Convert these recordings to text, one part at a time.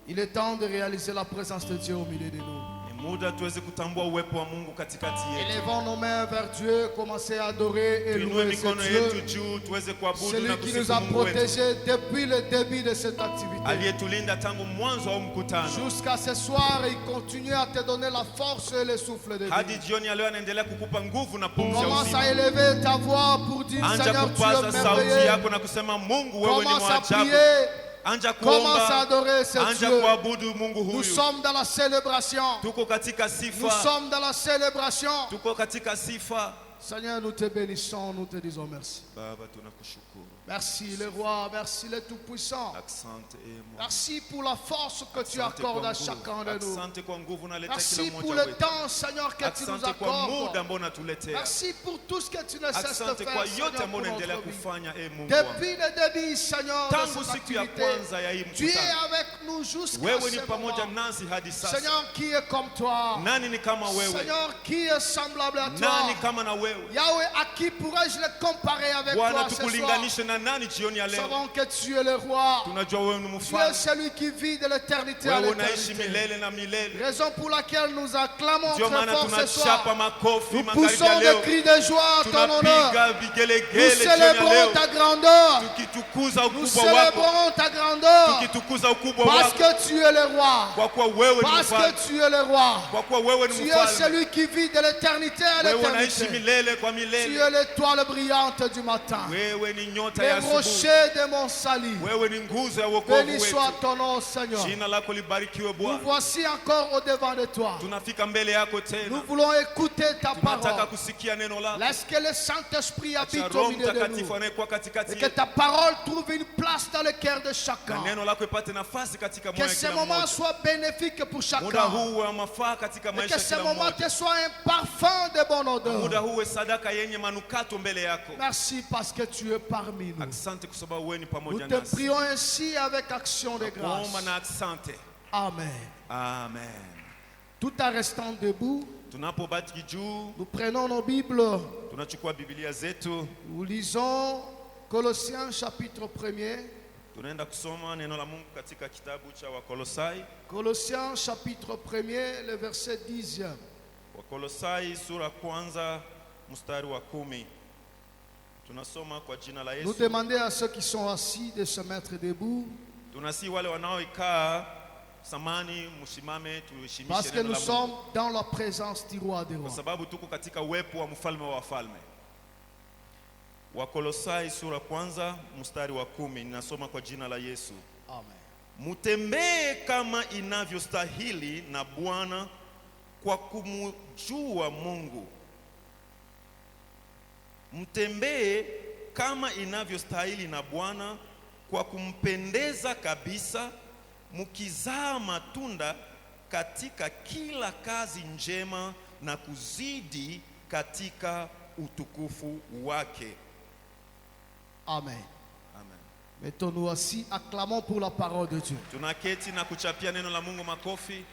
Il est temps de réaliser la présence de Dieu au milieu de nous. Muda tuweze kutambua uwepo wa Mungu katikati yetu. Élevons nos mains vers Dieu, commencez à adorer et Tuinue louer ce mikono yetu Dieu. juu tuweze kuabudu Celui na qui nous kusifu a Mungu wetu. protégés depuis le début de cette activité. Aliyetulinda tangu mwanzo wa mkutano. Jusqu'à ce soir, il continue à te donner la force et le souffle de Hadi vie. jioni ya leo anaendelea kukupa nguvu na pumzi ya Commence à uzima. élever ta voix pour dire Anja Seigneur, tu kupaza es sauti merveilleux. yako na kusema Mungu wewe ni Commence à mwajabu. prier. Anja Commence à kuomba. adorer ce Anja Dieu. kuabudu Mungu Nous huyu. sommes dans la célébration. Tuko katika Nous sifa. sommes dans la célébration. Tuko katika sifa. Seigneur, nous te bénissons, nous te disons merci. Baba tunakushukuru. Merci le roi, merci le tout-puissant. Asante Mungu. Merci pour la force que tu accordes à chacun de nous. Asante kwa nguvu unaleta kila Merci pour mmoja le wetu. temps, Seigneur, que tu nous Asante kwa muda accordes. ambao unatuletea. Merci pour tout ce que tu ne cesses de Asante faire, kwa Seigneur, yote pour ambayo unaendelea notre vie. kufanya Mungu wangu. Depuis le début, Seigneur, de Tangu cette siku ya activité, kwanza ya hii tu es mkutano. avec nous jusqu'à Wewe ni ce pamoja moment. nasi hadi sasa. Seigneur, qui est comme toi? Nani ni kama wewe? Seigneur, qui est semblable à toi? Nani kama na wewe? Yahweh, à qui pourrais-je le comparer avec Bwana toi ce soir? tukulinganishe na nani jioni ya Nous leo? savons que tu es le roi. Tunajua wewe ni Tu es mfalme. celui qui vit de l'éternité à Wewe unaishi l'éternité. milele na milele. Raison pour laquelle nous acclamons Ndio très maana fort ce soir. tunachapa makofi Nous magharibi poussons ya des leo. cris de joie à ton honneur. Tunapiga Nous vigelegele jioni ya célébrons leo. ta grandeur. Tukitukuza Nous ukubwa wako. célébrons ta grandeur. Tukitukuza ukubwa Parce wako. que tu es le roi. Kwa kuwa wewe ni Parce mfalme. que tu es le roi. Kwa kuwa wewe ni Tu es mfalme. celui qui vit de l'éternité à Wewe unaishi l'éternité. milele kwa Tu milele. es l'étoile brillante du matin. Wewe ni nyota Le ya asubuhi. rocher de mon salut. Wewe ni nguzo ya wokovu Béni soit wetu. ton nom, Seigneur. Jina lako libarikiwe Nous Bwana. voici encore au devant de toi. Tunafika mbele yako Nous tena. voulons écouter ta Tunataka parole. kusikia neno lako. Laisse que le Saint-Esprit Acha habite au Roho milieu de Mtakatifu nous. anayekuwa Et katikati que yetu. ta parole trouve une place dans le cœur de Na chacun. neno lako ipate nafasi katika Que moyo wa ce kila moment mmoja. soit bénéfique pour Muda chacun. huu wa mafaa katika Et maisha que ya ce kila moment mmoja. te soit un parfum de bonne Muda odeur. huu we sadaka yenye manukato mbele yako. Merci parce que tu es parmi nous. Asante kwa sababu wewe ni Nous pamoja te nasi. prions ainsi avec action de grâce. Kuomba na asante. Amen. Amen. Tout en restant debout, Tunapobaki juu, nous prenons nos Bibles. tunachukua Biblia zetu, Nous lisons Colossiens chapitre 1er. tunaenda kusoma neno la Mungu katika kitabu cha Wakolosai. Colossiens chapitre 1er, le verset 10. Wakolosai sura kwanza mstari wa 10. Tunasoma kwa jina la Nous Yesu. demandons à ceux qui sont assis de se mettre debout Tunasi wale wanaoikaa samani mshimame, tuheshimishe parce que neno nous la sommes Mungu. dans la présence du roi des Kwa rois. sababu tuko katika uwepo wa mfalme wa wafalme. Wakolosai sura kwanza mstari wa 10. Ninasoma kwa jina la Yesu. Amen. Mutembee kama inavyostahili na Bwana kwa kumjua Mungu. Mtembee kama inavyostahili na Bwana kwa kumpendeza kabisa, mukizaa matunda katika kila kazi njema na kuzidi katika utukufu wake. Amen. Amen. Mettons-nous assis, acclamons pour la parole de Dieu. Tunaketi na kuchapia neno la Mungu makofi.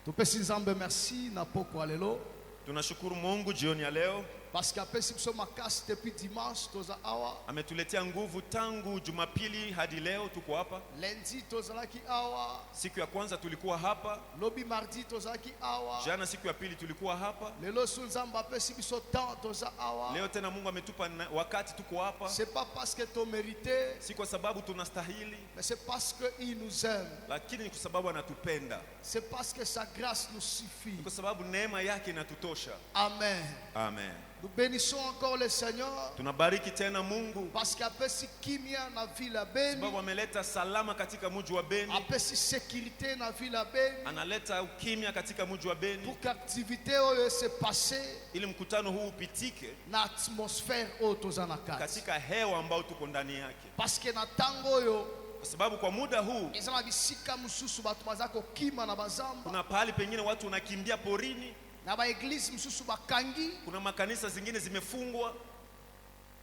Tupesi Nzambe merci na poko alelo Tunashukuru Mungu jioni ya leo. parce qu'après si nous makasi depuis dimanche toza awa, Ametuletea nguvu tangu Jumapili hadi leo tuko hapa. lundi tozalaki awa, Siku ya kwanza tulikuwa hapa, lobi mardi tozalaki awa, jana siku ya pili tulikuwa hapa. lelo su Nzambe apesi biso temps toza awa. Leo tena Mungu ametupa wakati tuko hapa. C'est pas parce que tu mérites, Si kwa sababu tunastahili, mais c'est parce qu'il nous aime. lakini ni kwa sababu anatupenda. C'est parce que sa grâce nous suffit. Ni kwa sababu neema yake inatutosha. Amen. Amen. Nous bénissons encore le Seigneur Tunabariki tena Mungu parce qu'apesi kimia na ville ya Beni, sababu ameleta salama katika mji wa Beni. apesi sécurité na ville ya Beni, Analeta ukimya katika mji wa Beni pour qu'activité oyo se passe ili mkutano huu upitike na atmosphère oyo toza na kati. katika hewa ambayo tuko ndani yake. Parce que na tango oyo Kwa sababu kwa muda huu eza na bisika mususu bato baza kokima na bazamba, kuna pahali pengine watu wanakimbia porini, na baeglise mususu bakangi kuna makanisa zingine zimefungwa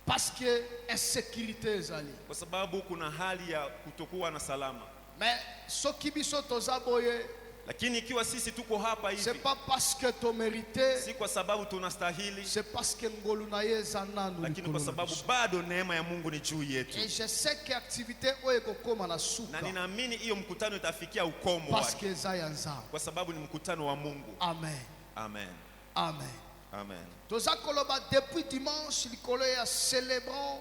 parce que insécurité ezali. kwa sababu kuna hali ya kutokuwa na salama. Mais soki biso toza boye, Lakini ikiwa sisi tuko hapa c'est hivi, pas parce que tu méritais, si kwa sababu tunastahili, c'est parce que ngolu na ye ezana nous lakini kwa sababu bado neema ya Mungu ni juu yetu. et je sais que activité oyo ekokoma na suka Na ninaamini hiyo mkutano itafikia ukomo parce wake, que eza ya nzambe. kwa sababu ni mkutano wa Mungu. Amen. Amen. Amen. Amen. Toza koloba depuis dimanche likolo ya célébrons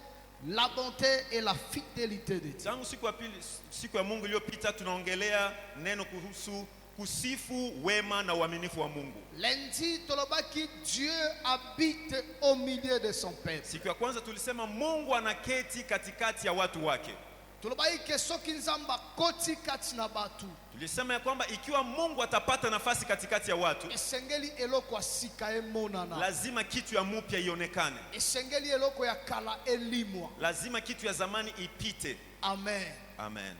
la bonté et la fidélité de Dieu. Tangu siku ya pili, siku ya Mungu iliyopita, tunaongelea neno kuhusu kusifu wema na uaminifu wa Mungu. Lundi tolobaki Dieu habite au milieu de son peuple. Siku ya kwanza tulisema Mungu anaketi katikati ya watu wake. Tolobaki ke soki nzamba koti kati na batu, Tulisema ya kwamba ikiwa Mungu atapata nafasi katikati ya watu, esengeli eloko ya sika emonana, lazima kitu ya mupya ionekane, esengeli eloko ya kala elimwa. lazima kitu ya zamani ipite. Amen. Amen.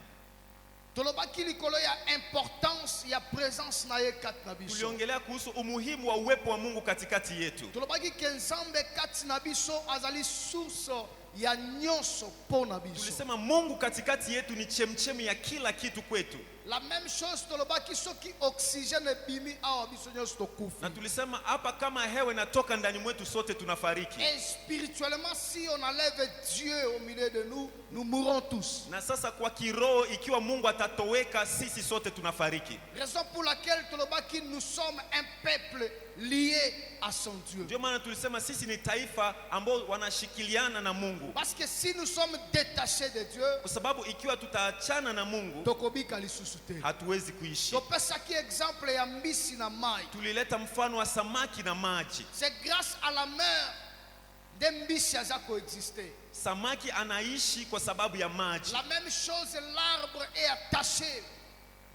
Tolobaki likolo ya importance ya présence na ye kati na biso. Tuliongelea kuhusu umuhimu wa uwepo wa Mungu katikati yetu. Tolobaki ke nzambe kati na biso azali source ya nyonso po na biso. Tulisema Mungu katikati yetu ni chemchemi ya kila kitu kwetu. La même chose tolobaki soki oxygène bimi awa biso nyonso tokufi. Na tulisema hapa kama hewa inatoka ndani mwetu sote tunafariki. Et spirituellement si on enlève Dieu au milieu de nous, nous mourrons tous. Na sasa kwa kiroho ikiwa Mungu atatoweka sisi sote tunafariki. Raison pour laquelle tolobaki nous sommes un peuple lié à son Dieu. Ndio maana tulisema sisi ni taifa ambao wanashikiliana na Mungu. Parce que si nous sommes détachés de Dieu, Kwa sababu ikiwa tutaachana na Mungu, tokobika lisusu te. hatuwezi kuishi. Topesaki exemple ya mbisi na mai. Tulileta mfano wa samaki na maji. C'est grâce à la mer de mbisi aza coexister. Samaki anaishi kwa sababu ya maji. La même chose, l'arbre est attaché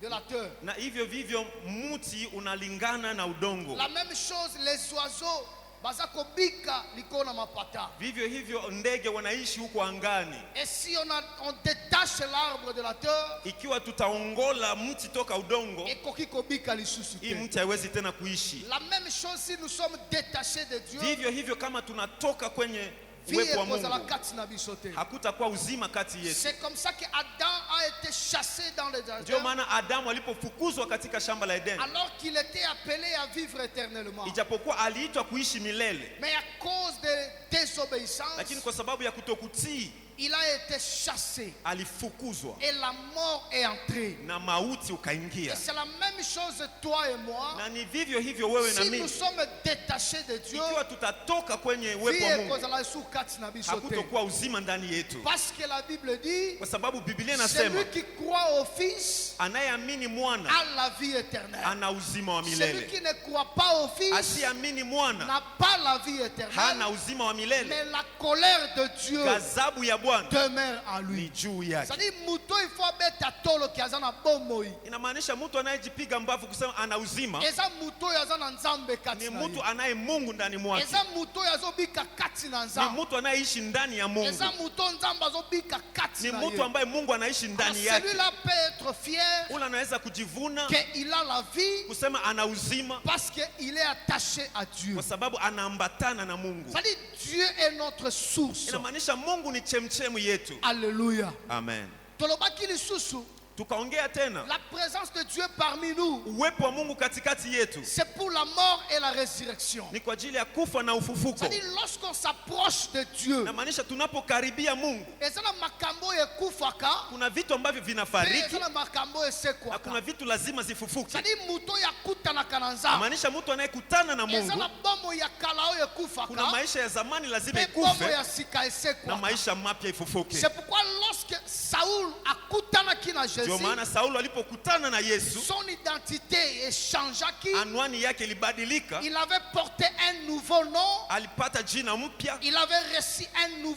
de la terre. Na hivyo vivyo mti unalingana na udongo. La même chose, les oiseaux baza kobika liko na mapata. Vivyo hivyo ndege wanaishi huko angani. Et si on détache l'arbre de la terre, Ikiwa tutaongola mti toka udongo, ekoki kobika lisusu hii te. mti haiwezi tena kuishi. La même chose, si nous sommes détachés de Dieu, Vivyo hivyo kama tunatoka kwenye vie uwepo wa ekozala Mungu, kati na biso te. hakutakuwa uzima kati yetu. C'est comme ça que Adam a été chassé dans le Ndio jardin maana Adamu alipofukuzwa katika shamba la Edeni, alors qu'il était appelé à vivre éternellement. ijapokuwa aliitwa kuishi milele, Mais à cause de désobéissance, lakini kwa sababu ya kutokutii il a été chassé alifukuzwa et la mort est entrée. na mauti Et ukaingia. c'est la même chose toi et moi. Na ni vivyo hivyo wewe na Si nous mimi, sommes détachés de Dieu, ikiwa tutatoka kwenye uwepo vie wa Mungu, ekozala su kati na biso te. hakutokuwa uzima ndani yetu, Parce que la Bible dit, kwa sababu Biblia inasema celui qui croit au Fils anayeamini mwana a la vie éternelle. ana uzima wa Celui milele, qui ne croit pas au Fils asiamini mwana n'a pas la vie éternelle, hana uzima wa milele. mais la colère de Dieu Ghadhabu ya Bwana demeure en ni lui. juu yake. C'est-à-dire, muto il faut beta tolo ki aza na bomoi. Inamaanisha mtu anayejipiga mbavu kusema ana uzima Eza muto yaza na nzambe kati ni na mtu ye. anaye Mungu ndani mwake, Eza muto yazo bika kati na ni nzambe. mtu anayeishi ndani ya Mungu, Eza muto nzambe azo bika kati ni na mtu ye. ambaye Mungu anaishi Alors, ndani yake. celui-là peut être fier Ule anaweza kujivuna qu'il a la vie kusema ana uzima parce qu'il est attaché à Dieu. kwa sababu anaambatana na Mungu. C'est-à-dire, Dieu est notre source. Inamaanisha Mungu ni chemchemu yetu. Alléluia. Amen. Tolobaki lisusu, Tukaongea tena la présence de Dieu parmi nous, uwepo wa Mungu katikati yetu c'est pour la mort et la résurrection. ni kwa ajili ya kufa na ufufuko. C'est-à-dire, lorsqu'on s'approche de Dieu, Inamaanisha tunapokaribia Mungu eza na makambo ekufaka, kuna vitu ambavyo pe vinafariki eza na makambo na esekwaka. kuna vitu lazima zifufuke. C'est-à-dire, muto yakutanaka na nzambe, Inamaanisha mtu anayekutana na eza Mungu, na bomo ya kala oyo kuna ekufaka, maisha ya zamani lazima pe bomo ikufe ya sika na esekwaka. maisha mapya ifufuke. C'est pourquoi lorsque Saoul akutanaki na Ndio Jésus, maana Saulo alipokutana na Yesu, son identité échangeaki, anwani yake ilibadilika, il avait porté un nouveau nom, alipata jina mpya, il avait reçu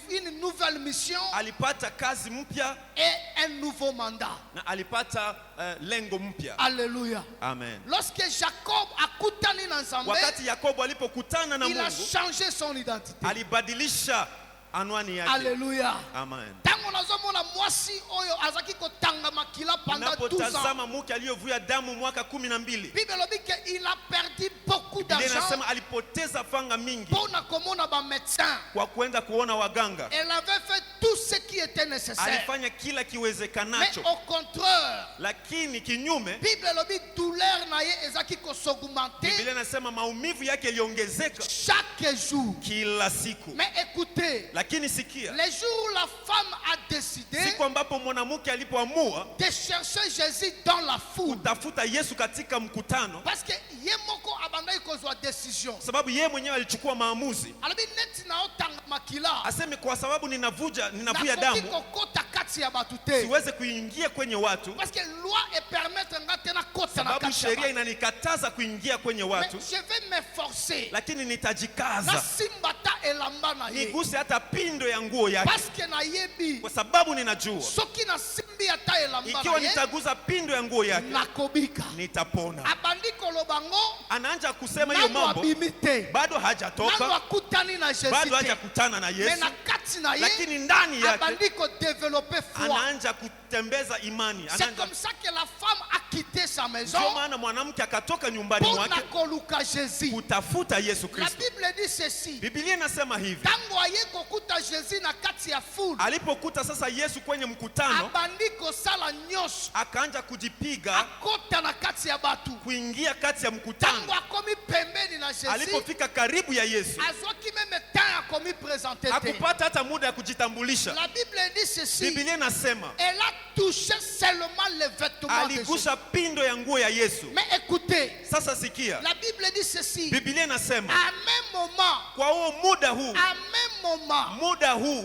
une nouvelle mission alipata kazi mpya et un nouveau mandat. na alipata lengo mpya. Alléluia. Amen. Lorsque Jacob akutani na nzambe, Wakati Yakobo alipokutana na il a Mungu, changé son identité. alibadilisha anwani yake. Alléluia. Amen. Tango nazomona mwasi oyo azaki kotanga makila pendant 12 ans, Unapotazama mke aliyovuya damu mwaka 12, Bible lobi que il a perdu beaucoup Biblia d'argent inasema alipoteza fanga mingi pour na komona ba médecin. kwa kwenda kuona waganga. Elle avait fait tout ce qui était Na nécessaire. alifanya kila Mais kiwezekanacho, au contraire, lakini kinyume, Bible lobi douleur na ye ezaki ko s'augmenter Biblia inasema maumivu yake iliongezeka chaque jour. kila siku. Mais écoutez, Lakini sikia, les jours où la femme a décidé siku ambapo mwanamke alipoamua de chercher Jésus dans la foule, kutafuta Yesu katika mkutano, parce que ye moko abandaki kozwa décision. sababu yeye mwenyewe alichukua maamuzi, Alobi neti na otanga makila aseme kwa sababu ninavuja nakoki damu, kokota kati ya batu te. siweze kuingia kwenye watu, Parce que loi et permettre nga tena kota na sababu kati ya sheria batu. inanikataza kuingia kwenye Mais watu, je vais m'efforcer lakini na nitajikaza simba ta elamba na ye, niguse hata pindo ya nguo yake, parce que na yebi kwa sababu ninajua soki na simbi ata elamba na ikiwa ye nitaguza pindo ya nguo yake nakobika. nitapona. Abandi koloba ngo Anaanza kusema hiyo nano mambo, abimi te, bado nano hajatoka, akutani na Jésus bado te, hajakutana na mais Yesu, na kati na ye lakini ndani yake abandi kodevelope foi. anaanza kutembeza imani. C'est comme ça que la femme a quitté sa maison Ndio maana mwanamke akatoka nyumbani pour mwake na koluka Jésus. kutafuta Yesu La Kristo. Bible dit ceci: Biblia inasema hivi, tango aye kokuta Jésus na kati ya foule, alipokuta sasa Yesu kwenye mkutano, abandi kosala nyonso, akaanza kujipiga akota na kati ya batu. kuingia kati ya Tango mkutano. akomi pembeni na Jésus, Alipofika karibu ya Yesu, azwaki meme temps akomi présenter te. hakupata hata muda ya kujitambulisha. La Bible dit ceci: Biblia inasema elle a touché seulement les vêtements de Jésus. aligusa pindo ya nguo ya Yesu. Mais écoutez, Sasa sikia, la Bible dit ceci: Biblia inasema à même moment, kwa huo muda huu, à même moment,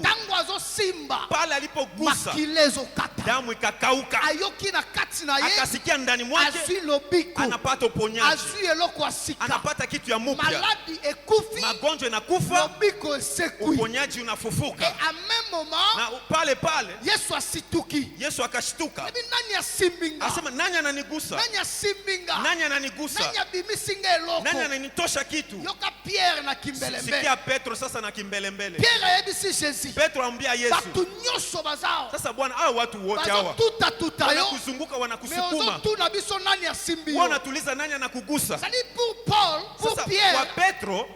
tango azosimba pale alipogusa makila ezokata, damu ikakauka, ayoki na kati na ye, akasikia ndani mwake azwi lobiko, anapata uponyaji, azwi eloko ya sika, anapata kitu ya mupya, maladi ekufi, magonjwa inakufa, lobiko esekwi. uponyaji Et unafufuka. à même moment, Na pale pale Yesu asituki. Yesu akashtuka, Ebi nani asimbinga? asema nani ananigusa? Nani asimbinga? Nani ananigusa? Nani abimisinga eloko? Nani ananitosha kitu? Yoka Pierre na kimbelembele. Sikia Petro sasa na kimbelembele. Pierre ayebisi Jésus. Petro ambia Yesu, Batu nyonso bazao. sasa Bwana, hao watu wote hawa Tuta yo. wanakuzunguka, Mais wanakusukuma, ozotuna biso nani asimbi yo? wewe unatuliza nani anakugusa? C'est-à-dire pour Paul, pour Sasa kwa Pierre, Petro,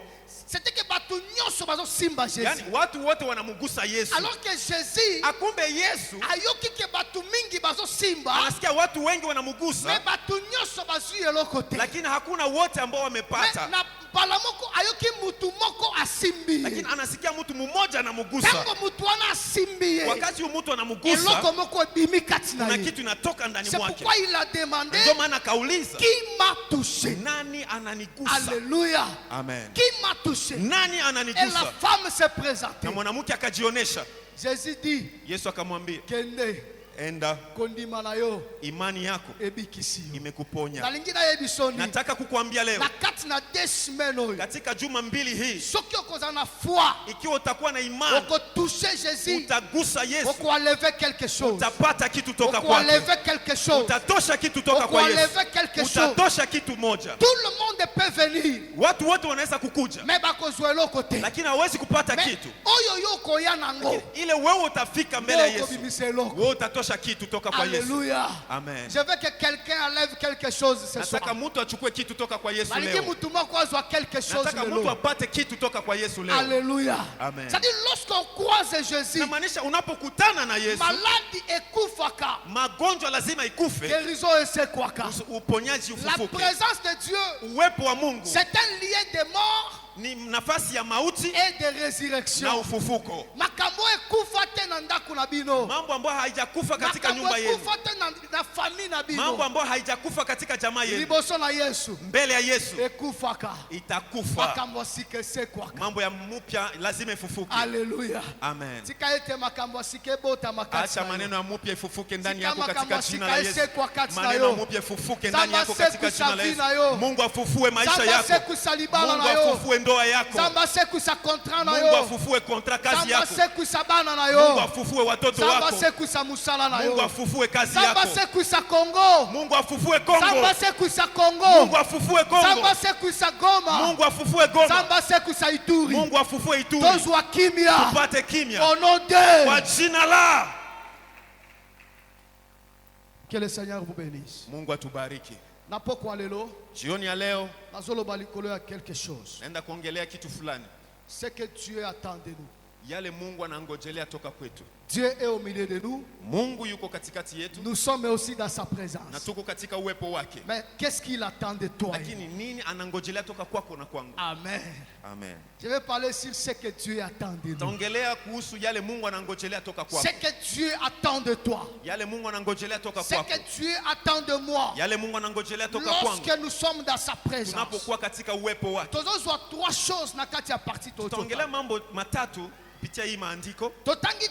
c'était que batu nyonso bazosimba Jésus. yani watu wote wanamgusa Yesu. Alors que Jésus Akumbe Yesu ayoki ke batu mingi bazosimba, anasikia watu wengi mais wanamgusa, batu nyonso bazwi eloko te. lakini hakuna wote ambao Mais wamepata, na mbala moko ayoki mutu moko asimbi ye. lakini anasikia mtu mmoja anamgusa. Tango mutu wana asimbi ye, Wakati huyo mtu eloko anamgusa, moko ebimi kati na kuna ye. kitu inatoka ndani C'est mwake. pourquoi il a demandé Ndio maana akauliza, qui m'a touché. nani ananigusa? Alléluia. Amen. Qui m'a touché? Nani Et la ananigusa? femme s'est présentée. Na mwanamke akajionyesha. Jésus dit, Yesu akamwambia, kende enda, kondima na yo imani yako ebikisi yo. imekuponya. Nalingi na yebisoni. Nataka kukuambia leo, Na kati na 2 semaines oyo, katika juma mbili hii, soki okozala na foi, ikiwa utakuwa na imani, okotouche Jésus, utagusa Yesu, okoenlever quelque chose, utapata kitu toka kwake, okoenlever quelque chose, utatosha kitu toka kwa Yesu, okoenlever quelque chose. utatosha kitu moja. Tout le monde peut venir, Watu wote wanaweza kukuja, mais bakozwa eloko te. lakini hawezi kupata Mais kitu. oyo yo okoya nango, Ile wewe utafika mbele ya yo Yesu, okobimisa eloko. wewe utatosha kitu toka kwa Yesu. Alléluia. Amen. Je veux que quelqu'un enlève quelque chose ce soir. Nataka mtu achukue kitu toka kwa Yesu Nalingi leo. mutu moko azwa quelque chose Nataka mtu lelo. apate kitu toka kwa Yesu leo. Alléluia. Amen. C'est-à-dire lorsqu'on croise Jésus, Namaanisha unapokutana na Yesu, maladie ekufaka, magonjwa lazima ikufe, guérison esekwaka. uponyaji La ufufuke. présence de Dieu, Uwepo wa Mungu c'est un lien de mort ni nafasi ya mauti et de na résurrection. ufufuko. Makambo ekufa te na ndako na bino. Mambo ambayo haijakufa katika Makambo nyumba yenu, ekufa te na famille na mambo bino. ambayo haijakufa katika jamaa yenu, Liboso na Yesu, mbele ya Yesu ekufaka. itakufa. Makambo sika esekwaka. Mambo ya mupya lazima ifufuke. Alléluia. Amen. Tika ete makambo sika ebota makati Acha na yo. maneno ya mupya ifufuke ndani Tika yako katika makambo jina sika la Yesu. esekwa kati na Maneno ya yo. mupya ifufuke ndani Zamba yako katika seku jina la safi na yo. Yesu. Mungu afufue maisha Zamba yako. seku salibala Mungu na yo. afufue ndoa yako. Zamba seku sa contrat na Mungu yo. afufue kontra kazi Zamba yako. seku sa bana na Mungu yo. afufue watoto Zamba wako. seku sa musala na Mungu yo. afufue kazi Zamba yako. seku sa Congo. Mungu afufue Kongo. Zamba seku sa Mungu Congo. afufue Kongo. Zamba seku sa Goma. Mungu afufue Goma. Zamba seku sa Ituri. Mungu afufue Ituri. Tozwa kimia. Tupate kimya Au nom kwa de jina la que le Seigneur vous bénisse. Mungu atubariki. Napokwa lelo, Jioni ya leo nazoloba likolo ya quelque chose. naenda kuongelea kitu fulani, Ce que Dieu attend de nous. yale Mungu anangojelea toka kwetu. Dieu est au milieu de nous. Mungu yuko katikati yetu Nous sommes aussi dans sa na présence. tuko katika uwepo wake. Mais qu'est-ce qu'il attend de toi? Lakini nini anangojelea toka kwako na kwangu? Amen. Amen. Je vais parler sur ce que Dieu attend de nous. Taongelea kuhusu yale Mungu anangojelea toka kwako. Ce que Dieu attend de toi. Yale Mungu anangojelea toka Ce kwako. que Dieu attend de moi. Yale Mungu anangojelea toka kwangu. Lorsque nous sommes dans sa présence. Tunapokuwa katika uwepo wake. Tozozwa trois choses na kati ya partie Tutaongelea mambo matatu kupitia hii maandiko. Totangi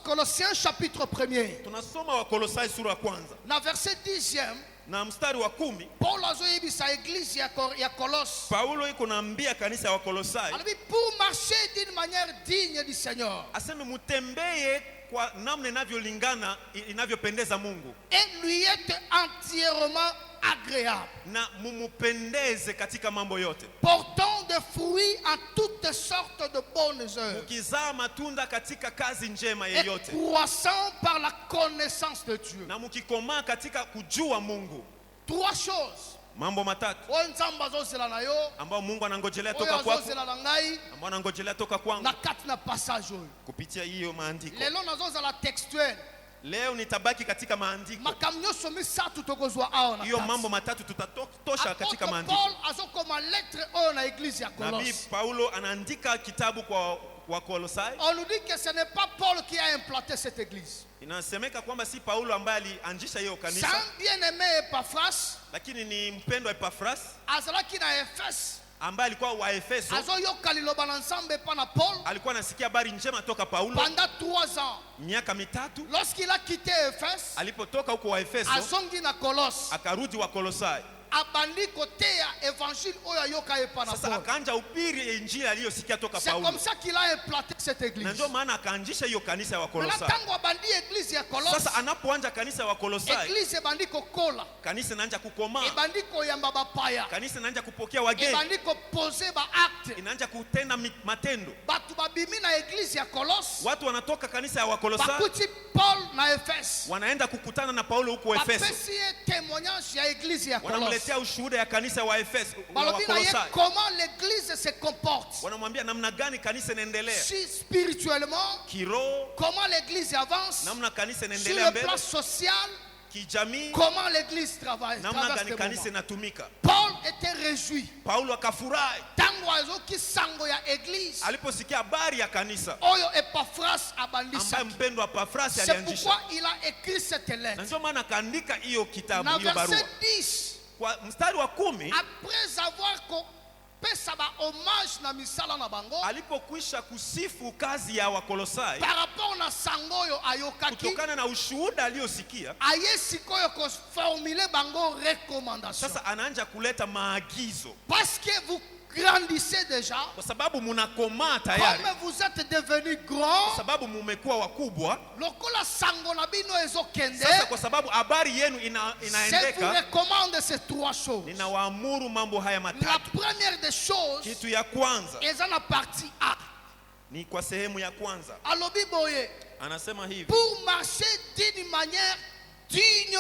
Colossiens chapitre 1er. Tunasoma wa Kolosai sura ya kwanza Na verset 10e. na mstari wa 10. Paul azoyebisa église ya Colosse. Paulo iko naambia kanisa ya Wakolosai, Alors pour marcher d'une manière digne du Seigneur. aseme mutembee kwa namna inavyolingana inavyopendeza Mungu. Et lui est entièrement agréable. Na mumupendeze katika mambo yote. Portant des fruits en toutes sortes de bonnes œuvres. Mukizaa matunda katika kazi njema Et yeyote. croissant par la connaissance de Dieu. Na mukikomaa katika kujua Mungu. Trois choses. Mambo matatu Oyo nzamba azozela na yo. ambao Mungu anangojelea Oyo toka kwako, azozela na ngai. ambao anangojelea toka kwangu Na kati na passage oyo. kupitia hiyo maandiko. Lelo nazozela textuel. Leo nitabaki katika maandiko. Makambo nyonso misatu tokozwa awa na Hiyo kati. mambo matatu tutatosha katika Apôtre maandiko. Paul azokoma lettre oyo na église ya Nabii Colosse. Paulo anaandika kitabu kwa Wakolosai. On nous dit que ce n'est pas Paul qui a implanté cette église. Inasemeka kwamba si Paulo ambaye alianzisha hiyo C'est kanisa, un bien-aimé Epaphras. lakini ni mpendwa Epafras Azalaki na Efes. ambaye alikuwa wa Efeso. Azoyoka liloba na nzambe pa na Paul. Alikuwa anasikia habari njema toka Paulo Pendant 3 ans. miaka mitatu. Lorsqu'il a quitté Efes. Alipotoka huko wa Efeso Azongi na Colosse. akarudi wa Kolosai. Abandi koteya évangile oyo ayoka epa na Sasa Paul. akaanja upiri injili aliyosikia toka C'est Paulo, comme ça qu'il a implanté cette na église. ndio maana akaanzisha hiyo kanisa ya Maintenant Wakolosai. tango abandi église ya Colosse. Sasa anapoanja kanisa ya Wakolosai, Église ebandi kokola. kanisa inaanza kukomaa, Ebandi koyamba bapaya. kanisa inaanza kupokea wageni, Ebandi kopose ba acte. inaanza kutenda matendo. Batu babimi na église ya Colosse. Watu wanatoka kanisa ya Wakolosai Bakuti Paul na Efes. wanaenda kukutana na Paulo huko Efeso, Bapesi ye témoignage ya église ya Colosse. wanamletea ushuhuda ya kanisa wa Efeso wa Balobi na ye Wakolosai, comment l'église se comporte. wanamwambia namna gani kanisa inaendelea Si spirituellement, kiroho, comment l'église avance. namna kanisa Sur inaendelea le mbele plan social, kijamii, comment l'église travaille. namna traverse gani des kanisa moments. inatumika. Paul était réjoui. Paulo akafurahi Tango azoki sango ya église. aliposikia habari ya kanisa Oyo Epaphras abandisa. ambaye mpendwa Epafrasi C'est alianzisha, pourquoi il a écrit cette na lettre. ndio maana akaandika hiyo kitabu, Na hiyo barua. verset 10. Kwa mstari wa 10, Après avoir pesa ba hommage na misala na bango. alipokwisha kusifu kazi ya Wakolosai Par rapport na sangoyo ayokaki. kutokana na ushuhuda aliyosikia, Aye sikoyo ko formuler bango recommandation. sasa anaanza kuleta maagizo, Parce que vous grandissez déjà. kwa sababu munakomaa tayari, Comme vous êtes devenus kwa grands. sababu mumekuwa wakubwa. Lokola sango na bino ezokende. Sasa kwa sababu habari yenu Je vous inaendeka, recommande ces trois choses. ninawaamuru mambo haya La matatu. première des choses, Kitu ya kwanza est na partie A. ni kwa sehemu ya kwanza, Alobi boye, anasema hivi: pour marcher d'une manière digne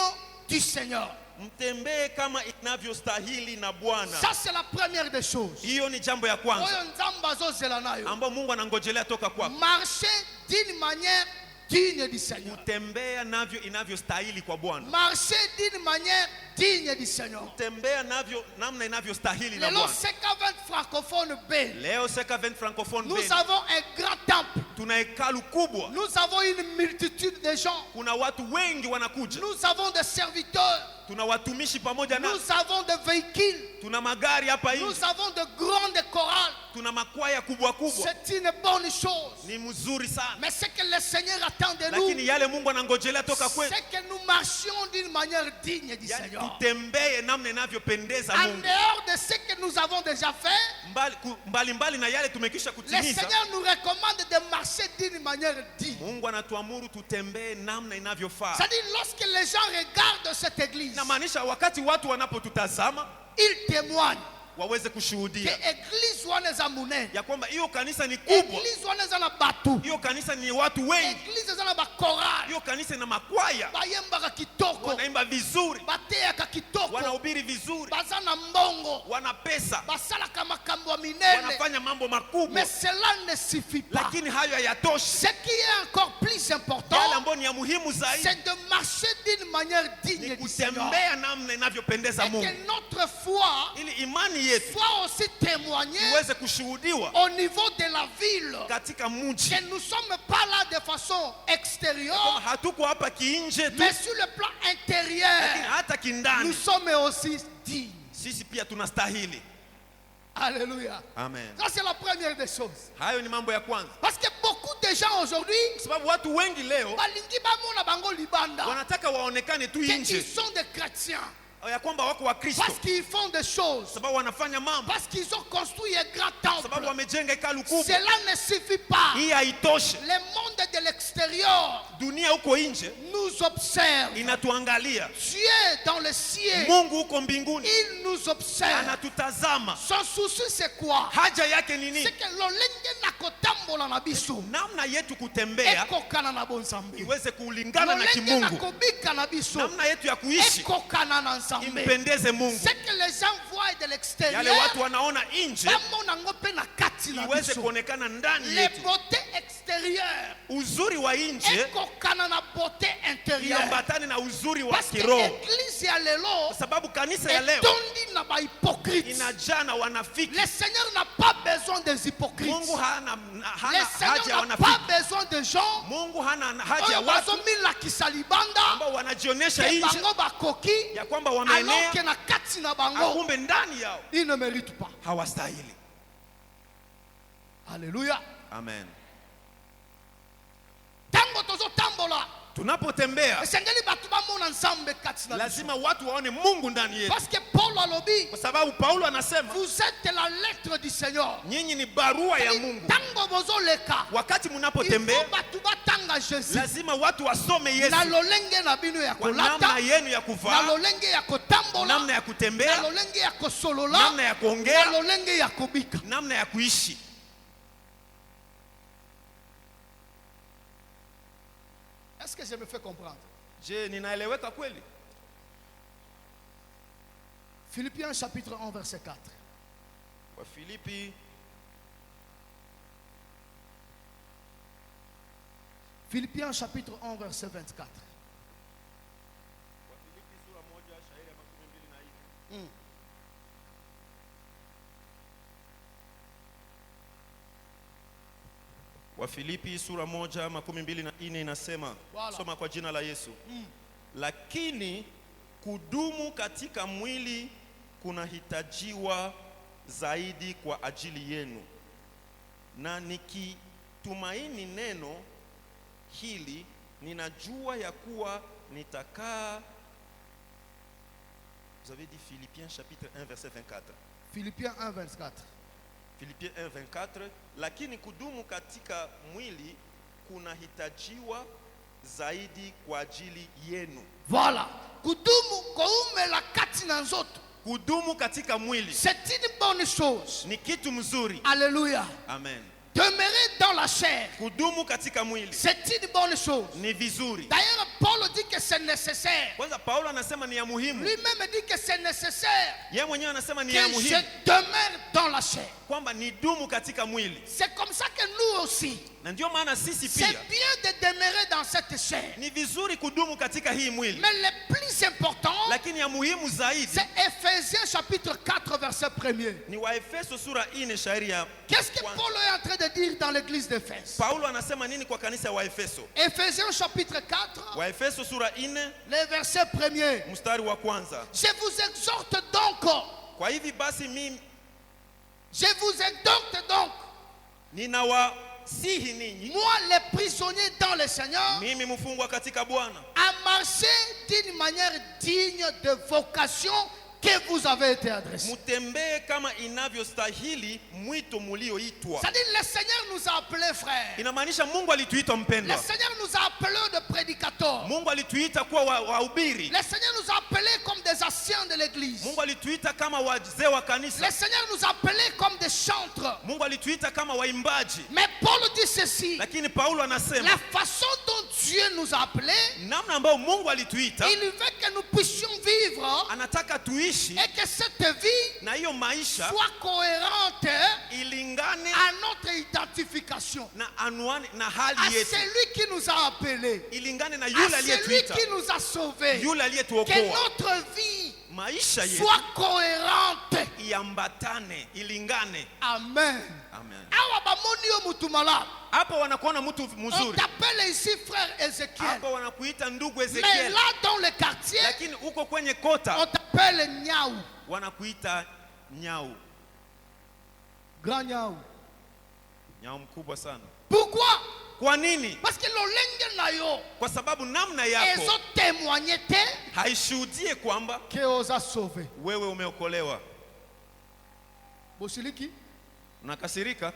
du Seigneur. mtembee kama inavyostahili na Bwana. Ça c'est la première des choses. Hiyo ni jambo ya kwanza Oyo nzamba azozela nayo. ambayo Mungu anangojelea toka kwako, Marcher d'une manière digne du Seigneur. kutembea navyo inavyostahili kwa Bwana, Marcher d'une manière digne du Seigneur. kutembea navyo namna inavyostahili na Lelo Bwana. CK20 francophone B. Leo CK20 francophone Nous Beni, avons un grand temple. tuna hekalu kubwa, Nous avons une multitude de gens. kuna watu wengi wanakuja, Nous avons des serviteurs. tuna watumishi pamoja na, Nous avons des véhicules. tuna magari hapa Nous nje, avons de grandes chorales. tuna makwaya kubwa kubwa. C'est une bonne chose. Ni mzuri sana, Mais ce que le Seigneur attend de lakini nous, yale Mungu anangojelea toka kwetu, c'est que nous marchions d'une manière digne du yani Seigneur. tutembee namna inavyopendeza En Mungu, dehors de ce que nous avons déjà fait, mbali na yale tumekisha le kutimiza. Seigneur nous recommande de marcher d'une manière digne. Mungu anatuamuru tutembee namna inavyofaa. C'est-à-dire, lorsque les gens regardent cette église, Inamaanisha wakati watu wanapotutazama ils témoignent waweze que kushuhudia l'église wana za munene, ya kwamba hiyo kanisa ni kubwa, église wana za na batu, hiyo kanisa ni watu wengi, église za na ba chorale. Hiyo kanisa ina makwaya, Bayembaka kitoko. wanaimba vizuri, Bateyaka kitoko. wanahubiri vizuri, Bazana mbongo. wana pesa, Basalaka makambo minene. wanafanya mambo makubwa, Mais cela ne suffit pas. lakini hayo hayatoshi. Ce qui est encore plus important, Yale ambayo ni ya muhimu zaidi c'est de marcher d'une manière digne ni du Seigneur. kutembea namna inavyopendeza Et Mungu, que notre foi ili imani yetu soit aussi témoignée iweze kushuhudiwa au niveau de la ville. katika mji. Que nous ne sommes pas là de façon extérieure, Hatuko hapa kiinje tu, mais sur le plan lakini intérieur, hata nous kindani sommes aussi dignes. sisi pia tunastahili. Alléluia. Amen. Ça, c'est la première des choses. Hayo ni mambo ya kwanza, Parce que beaucoup de gens aujourd'hui, kwa sababu watu wengi leo balingi bamona bango libanda, wanataka waonekane tu qu'ils nje sont des chrétiens, ya kwamba wako wa Kristo, parce qu'ils font des choses, sababu wanafanya mambo, parce qu'ils ont construit un grand sababu temple. wamejenga hekalu kubwa. Cela ne suffit pas. Hii haitoshi. Le monde de l'extérieur Dunia huko nje nous observe. inatuangalia, Dieu dans le ciel, Mungu huko mbinguni il nous observe. anatutazama. Son souci c'est quoi? Haja yake ni C'est nini? que lolenge na kotambola na biso Namna yetu kutembea ekokana na bonzambe. iweze kulingana na Lolenge na kimungu, kobika na biso namna yetu ya kuishi ekokana na nzambe. impendeze Mungu. C'est que les gens voient de Yale l'extérieur, watu wanaona nje bamona ngo pe na kati na iweze biso. kuonekana ndani Les yetu. beautés extérieures Uzuri wa nje ekokana na beauté intérieure. iambatane na uzuri wa Parce que kiroho, l'église ya lelo kwa sababu kanisa ya leo etondi na ba hypocrite. inajaa na wanafiki. Le Seigneur n'a pas besoin des hypocrites. Mungu hana Le haja Seigneur ya n'a pas wanafiki. besoin de gens Mungu hana haja ya oyo watu bazomilakisa libanda ambao wanajionyesha ke nje bango bakoki ya kwamba alors wameenea, que na kati na bango kumbe ndani yao ils ne méritent pas. hawastahili. Alléluia. Amen. Tango tozotambola Tunapotembea esengeli bato bamona nzambe kati na biso. lazima watu waone Mungu ndani yetu, Parce que Paul alobi, kwa sababu Paulo anasema vous êtes la lettre du Seigneur. nyinyi ni barua ya Mungu. Tango bozoleka Wakati il faut mnapotembea bato batanga Jésus lazima watu wasome Yesu na lolenge na bino ya kwa namna kolata, yenu ya na kuvaa, lolenge ya kotambola, namna ya na kutembea, lolenge ya kosolola, namna ya na kuongea, lolenge ya kobika. namna ya kuishi. Est-ce que je me fais comprendre? Je, ninaeleweka kweli? Philippiens chapitre 1 verset 4. Wafilipi Philippiens chapitre 1 verset 24. sura 1 shairi ya 24. Wafilipi sura 1:24 inasema, Voilà. soma kwa jina la Yesu. Lakini kudumu katika mwili kunahitajiwa zaidi kwa ajili yenu, na nikitumaini neno hili ninajua ya kuwa nitakaa. Vous avez dit Philippiens chapitre 1 verset 24. Philippiens 1 24. Philippiens 1:24, lakini kudumu katika mwili kunahitajiwa zaidi kwa ajili yenu. Voilà. Kudumu koumela kati na nzoto. Kudumu katika mwili C'est une bonne chose. ni kitu mzuri. Alléluia. Amen. Demeurer dans la chair, Kudumu katika mwili c'est une bonne chose. ni vizuri. D'ailleurs, Paul dit que c'est nécessaire. Kwanza Paulo anasema ni ya muhimu. Lui-même dit que c'est nécessaire Yeye mwenyewe anasema ni que ya je muhimu demeure dans la chair. kwamba ni dumu katika mwili, C'est comme ça que nous aussi, na ndio maana sisi c'est pia bien de demeurer dans cette chair. ni vizuri kudumu katika hii mwili, Mais le plus important, lakini ya muhimu zaidi c'est Ephésiens chapitre 4 verset 1er. ni Waefeso sura 4 shairi ya Qu'est-ce que kwanza. Paul est en train de dire dans l'église d'Éphèse? Paulo anasema nini kwa kanisa ya Waefeso? Ephésiens chapitre 4, Waefeso sura 4 le verset 1er. mstari wa kwanza. Je vous exhorte donc, Kwa hivi basi mimi je vous exhorte donc, ninawasihi ninyi, moi les prisonniers dans le Seigneur, mimi mfungwa katika Bwana, à marcher d'une manière digne de vocation que vous avez été adressé. mutembee kama inavyostahili mwito mulioitwa. C'est-à-dire le Seigneur nous a appelés frères. Inamaanisha Mungu alituita Le mpendwa. Seigneur nous a appelés de prédicateurs. Mungu alituita kuwa wahubiri. Le Seigneur nous a appelés comme des anciens de l'église. Mungu alituita kama wazee wa Le kanisa. Seigneur nous a appelés comme des chantres. Mungu alituita kama waimbaji. Mais Paul dit ceci, Lakini Paulo anasema la façon dont Dieu Dieu nous a appelés, namna ambayo Mungu alituita, il veut que nous puissions vivre anataka tuishi et que cette vie na hiyo maisha soit cohérente ilingane à notre identification, na anwani na à hali yetu, celui qui nous a appelés, ilingane na à yule celui aliyetuita, qui nous a sauvés. yule Que aliyetuokoa. notre vie Maisha yetu soit cohérente. iambatane, ilingane. Amen. Amen. Awa bamoni yo mutu malamu. Hapo wanakuona mtu On mzuri, t'appelle ici frère Ézéchiel. hapo wanakuita ndugu Mais Ezekiel, là dans le quartier, lakini uko kwenye on kota t'appelle Niaou. wanakuita nyau, Grand Niaou. nyau mkubwa sana. Pourquoi? Kwa nini? Parce que l'olenge na yo Kwa sababu namna yako ezo témoigner te haishuhudie kwamba que oza sauvé. wewe umeokolewa. Bosiliki. Unakasirika?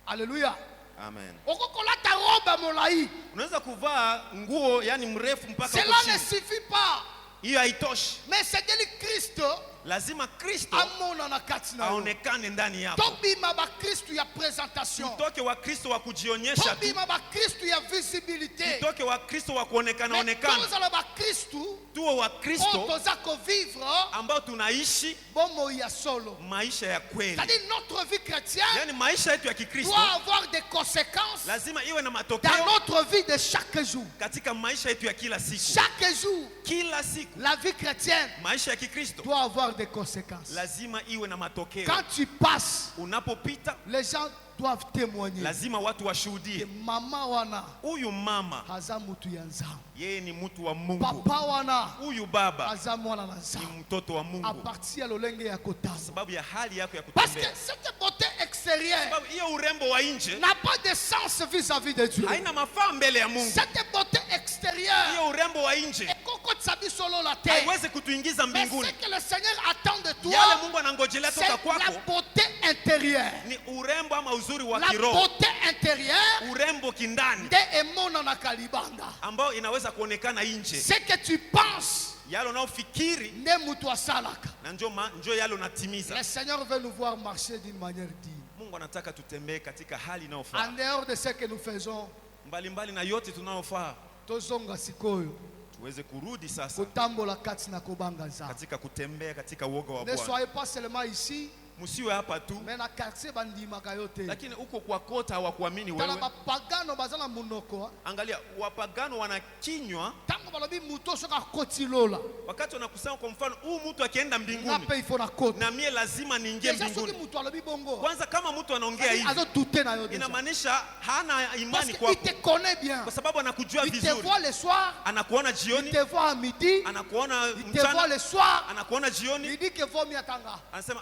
Alléluia. Amen. Okokolata robe molai. Unaweza kuvaa nguo yani mrefu mpaka Cela huko ne chini, suffit pas. hiyo haitoshi. Mais c'est que Christ Lazima Kristo amona na kati na yo. aonekane ndani yako. Tobima ba Christ ya présentation. Utoke wa Kristo wa kujionyesha tu, Tobima ba Christ ya visibilité. utoke wa Kristo wa kuonekana Mais onekana, tozala ba Christ tuwe wa oyo Kristo toza kovivre ambao tunaishi bomo ya solo. maisha ya kweli. C'est-à-dire notre vie chrétienne Yani maisha yetu ya Kikristo doit avoir des conséquences lazima iwe na dans matokeo notre vie de chaque jour. katika maisha yetu ya kila siku. Chaque jour, Kila siku la vie chrétienne maisha ya Kikristo doit avoir des conséquences. lazima iwe na matokeo. Quand tu passes, Unapopita les gens doivent témoigner. lazima watu washuhudie, Mama wana huyu mama haza mutu ya nzambe. yeye ni mtu wa Mungu, Papa wana huyu baba haza mwana na ni nzambe. mtoto wa À Mungu, partir ya lolenge ya kotama. sababu ya hali yako ya Parce que kutembea. cette beauté extérieure Sababu hiyo urembo wa nje n'a pas de sens vis-à-vis de Dieu. haina mafaa mbele ya Mungu. Cette beauté extérieure Hiyo urembo wa nje est coco tsabi solo la terre. haiwezi kutuingiza Mais mbinguni. ce que le Seigneur attend de toi, Yale Mungu anangojelea c'est toka la kwako beauté intérieure. ni urembo ama uzuri wa La kiroho, beauté intérieure urembo kindani de emona na kalibanda. ambao inaweza kuonekana nje. Ce que tu penses, Yale unaofikiri ne mutu asalaka. na njo yale unatimiza. Le Seigneur veut nous voir marcher d'une manière digne. Mungu anataka tutembee katika hali En inayofaa, dehors de ce que nous faisons, mbalimbali na yote tunayofaa, tozonga sikoyo tuweze kurudi sasa kotambola kati na kobanga nzambe. katika kutembea katika uoga wa Ne Bwana. soyez pas seulement ici, Msiwe hapa tu, mais na quartier bandimaka yo te. lakini uko kwa kota hawakuamini Tala wewe. bapagano baza na munoko. Angalia, wapagano wana kinywa Tango balobi muto soka koti lola. wakati wanakusema, kwa mfano, huu mtu akienda mbinguni Ngape ifo na koti. na mie lazima niingie Deja soki mbinguni. muto alobi bongo. Kwanza kama mtu anaongea hivi Azo douter na yo deja. inamaanisha hana Parce imani qu'il kwako, te connaît bien. kwa sababu anakujua Il te vizuri. voit le soir, Anakuona il jioni, te voit à midi, anakuona il te voit mchana, le soir. anakuona Il jioni, dit que vaut mieux attendre. anasema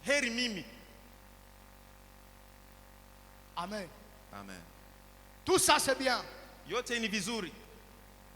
heri mimi. Amen. Amen. Tout ça c'est bien. Yote ni vizuri,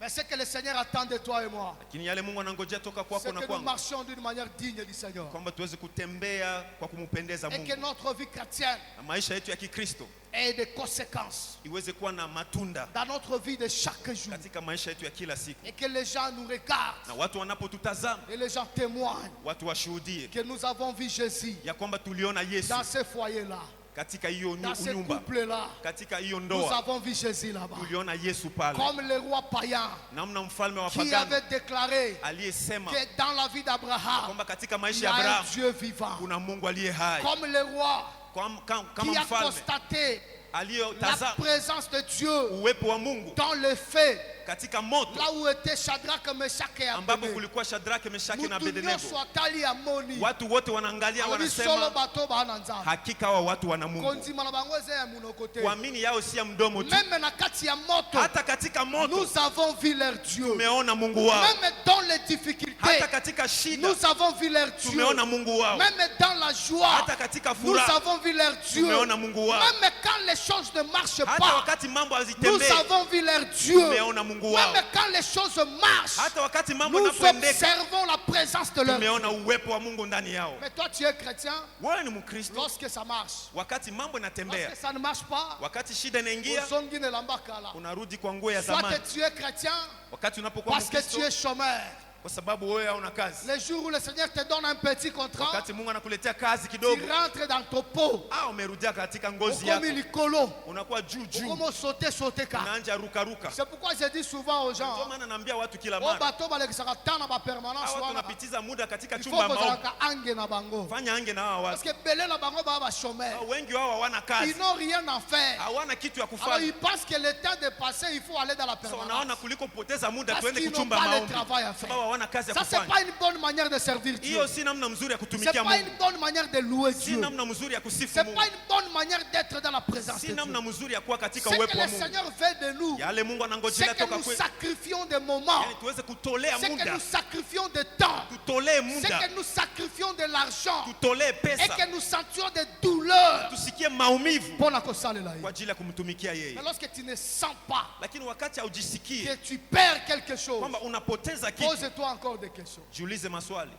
Mais ce que le Seigneur attend de toi et moi, lakini yale Mungu anangojea toka c'est kwako na que nous kwangu, marchions d'une manière digne du Seigneur. kwamba tuweze kutembea kwa kumpendeza Et que Mungu notre vie chrétienne na maisha yetu ya Kikristo ait des conséquences iweze kuwa na matunda dans notre vie de chaque jour. katika maisha yetu ya kila siku, Et que les gens nous regardent na watu wanapotutazama et les gens témoignent watu washuhudie que nous avons vu Jésus ya kwamba tuliona Yesu dans ce foyer-là, katika hiyo dans ce nyumba, couple-là. katika hiyo Nous ndoa avons vu Jésus là-bas. tuliona Yesu pale, Comme le roi païen namna mfalme wa qui pagano avait déclaré aliyesema que dans la vie d'Abraham, kwamba katika il maisha y ya a un Abrahamu Dieu vivant. kuna Mungu aliye hai, Comme le roi kama qui a mfalme constaté la aliyotazama présence de Dieu uwepo wa Mungu dans le feu, katika moto là où étaient Shadrach, Meshach et ambapo Abednego. kulikuwa Shadrake, Meshaki na Mutu Abednego. nyonso atali amoni. Watu wote wanaangalia Alobi solo wanasema, bato bana nzambe. hakika hawa watu wana Mungu. Kondima na bango eza ya munoko te. Kuamini yao si ya mdomo tu, Même na kati ya moto, hata katika moto nous avons vu leur Dieu. tumeona Mungu wao, Même dans les difficultés, hata katika shida nous avons vu leur Dieu. tumeona Mungu wao, Même dans la joie, hata katika nous furaha avons vu leur Dieu. tumeona Mungu wao, Même quand les choses ne marchent hata pas, wakati mambo nous hazitembei avons vu leur Dieu. tumeona Mungu wao, Même quand les choses marchent, hata wakati mambo nous yanapoendeka observons la présence de leur Dieu. tumeona uwepo wa Mungu ndani yao. Mais toi, tu es chrétien, Wewe ni Mkristo, lorsque ça marche. wakati mambo yanatembea, Lorsque ça ne marche pas, wakati shida inaingia, uzongi ne lambaka la. unarudi kwa nguo ya Soit zamani. que tu es chrétien Wakati unapokuwa parce que tu Mkristo, es chômeur. kwa sababu wewe hauna kazi. Le jour où le Seigneur te donne un petit contrat, Wakati Mungu anakuletea kazi tu kidogo, rentres dans ton pot. umerudia katika ngozi yako, unakuwa juu, unaanza ruka. C'est pourquoi je dis souvent aux gens, Ndio maana naambia watu kila au mara, bateau balekisaka tana ba permanence watu wana, wanapitiza muda katika il chumba faut maombi. kozalaka ange na bango. Fanya ange na hawa Parce watu. que belé na bango ba chômeur. Wengi wao hawana kazi. Ils n'ont rien à faire. Hawana kitu ya Alors kufanya. ils pensent que le temps de passer, il faut aller dans la So permanence. wanaona kuliko kupoteza muda Parce tuende qu'ils n'ont kuchumba pas le maombi. travail à faire. Sababu hawana kazi ya Ça c'est kufanya. pas une bonne manière de servir Dieu. Hiyo si namna mzuri ya C'est kutumikia pas une Mungu. bonne manière de louer Si Dieu. namna mzuri ya kusifu C'est Mungu. pas une bonne manière d'être dans la présence Si de Dieu. namna mzuri ya kuwa katika Ce que uwepo wa le Mungu. Seigneur veut de nous, Yale Mungu anangojea c'est que toka nous kwetu. sacrifions des moments, Yaani tuweze kutolea c'est que muda. nous sacrifions de temps, Tutolee c'est muda. que nous sacrifions de l'argent Tutolee et pesa. que nous sentions des douleurs Tusikie maumivu pour la kosalela. kwa ajili ya kumtumikia yeye. Mais lorsque tu ne sens pas Lakini wakati haujisikii que tu perds quelque chose, kwamba unapoteza kitu, pose-toi encore des questions. jiulize maswali.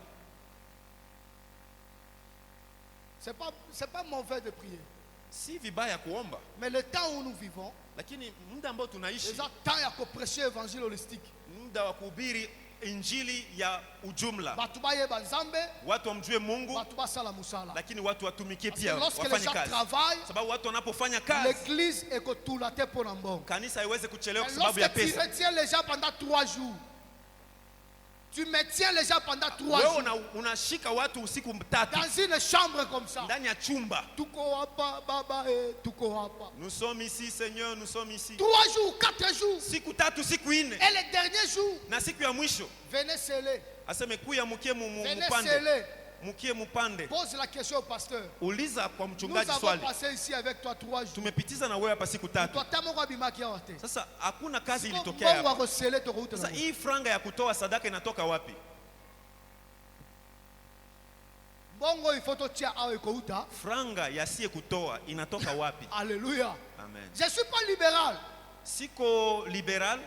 C'est pas mauvais de prier, Si vibaya kuomba, mais le temps où nous vivons, lakini muda ambao tunaishi, les temps ya prêcher évangile holistique, muda wa kuhubiri injili ya ujumla, batu bayeba nzambe, watu wamjue Mungu, batu basala musala. lakini watu watumikie Parce pia, que lorsque les wafanye gens kazi. travaillent, Sababu watu wanapofanya kazi, l'église est kotulate pour nambongo. kanisa haiwezi kuchelewa Mais kwa sababu ya lorsque tu pesa. retiens les gens pendant 3 jours, tu maintiens les gens pendant 3 Wewe jours unashika watu usiku tatu dans une chambre comme ça. ndani ya chumba. Tuko hapa baba, tuko hapa. Nous sommes ici Seigneur, nous sommes ici. 3 jours, 4 jours. Siku tatu, siku nne, Et le dernier jour, na siku ya mwisho venez sceller. aseme kuya mukie Venez mupande, sceller. mukie mupande. Pose la question au pasteur. Uliza kwa Nous mchungaji avons swali. passé ici avec toi 3 jours. Tumepitiza na wewe hapa siku tatu. Toi, t'as mon bimaki ya wate. Sasa hakuna kazi Bongo ilitokea hapa. wako sceller to route. Sasa hii franga ya kutoa sadaka inatoka wapi? Bongo il faut to tia awe kouta. Franga yasiye kutoa inatoka wapi? Alléluia. Amen. Je suis pas libéral. Siko liberal,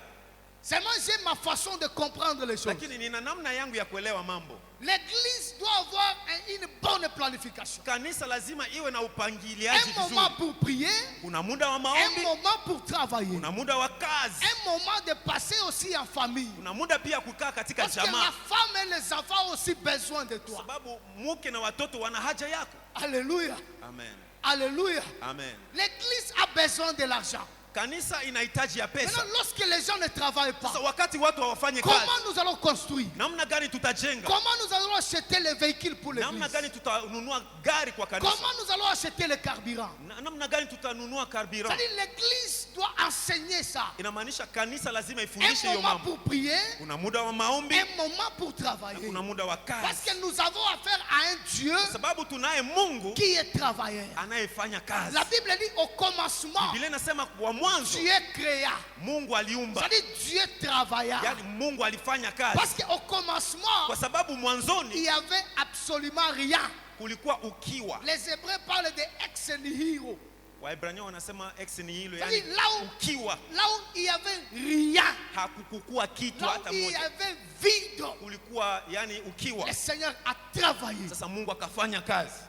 Seulement j'ai ma façon de comprendre les choses. lakini nina namna yangu ya kuelewa mambo. L'église doit avoir une bonne planification. Kanisa lazima iwe na upangiliaji Un moment vizuri. pour prier, Kuna muda wa un maombi, moment pour travailler, kuna muda wa kazi, un moment de passer aussi en famille. kuna muda pia kukaa katika Parce que la jamaa, femme et les enfants ont aussi besoin de toi. sababu mke na watoto wana haja yako. Alléluia. Amen. Alléluia. Amen. L'église a besoin de l'argent. Kanisa inahitaji ya pesa. Maintenant, lorsque les gens ne travaillent pas, Sasa wakati watu hawafanye kazi, comment nous allons construire? namna gani tutajenga? Comment nous allons acheter les véhicules pour Namna l'église? gani tutanunua gari kwa kanisa? Comment nous allons acheter le carburant? Namna gani tutanunua carburant? C'est-à-dire l'église doit enseigner ça. Inamaanisha kanisa lazima Un ifundishe hiyo moment mambo. pour prier, Kuna muda wa maombi, un moment pour travailler. kuna muda wa Parce kazi. que nous avons affaire à un Dieu Sababu tunaye Mungu qui est travailleur. anayefanya kazi. La Bible dit au commencement, Biblia inasema kwa mwanzo Dieu créa. Mungu aliumba. C'est-à-dire Dieu travailla. Yaani Mungu alifanya kazi. Parce qu'au commencement, Kwa sababu il mwanzoni n'y avait absolument rien. kulikuwa ukiwa. Les Hébreux parlent de ex nihilo. Waebrania wanasema ex nihilo, C'est-à-dire yani là où, ukiwa, là où il n'y avait rien, hakukukua kitu là hata où il y moja. avait vide, Kulikuwa yani ukiwa. le Seigneur a travaillé. Sasa Mungu akafanya kazi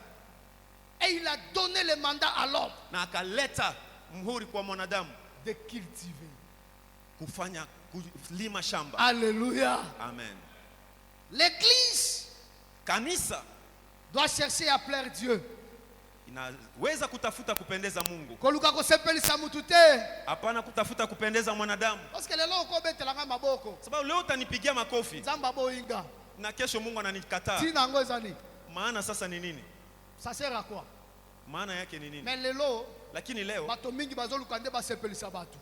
Et il a donné le mandat à l'homme na akaleta mhuri kwa mwanadamu de cultiver. kufanya kulima shamba. Alléluia. Amen. L'église Kanisa doit chercher à plaire Dieu. inaweza kutafuta kupendeza Mungu, Koluka kosepelisa mutu te. hapana kutafuta kupendeza mwanadamu. Parce que lelo okobetelanga maboko. Sababu leo utanipigia makofi Nzamba boyinga. na kesho Mungu ananikataa. Tina ngo ezani. Maana sasa ni nini? Ça sert à quoi? Maana yake ni nini? Mais lelo Lakini leo bato mingi bazoluka nde basepelisa batu.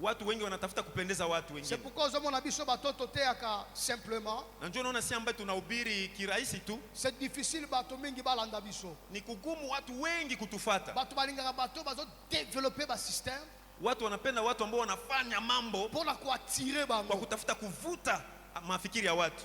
watu wengi wanatafuta kupendeza watu C'est wengine, pourquoi ozomona biso batoto te aka simplement. na njoo naona si ambaye tunahubiri kirahisi tu, C'est difficile bato mingi balanda biso. ni kugumu watu wengi kutufata. Bato balingaka bato bazo développer ba système Watu wanapenda watu ambao wanafanya mambo pour la attirer kwa bango. kutafuta kuvuta mafikiri ya watu.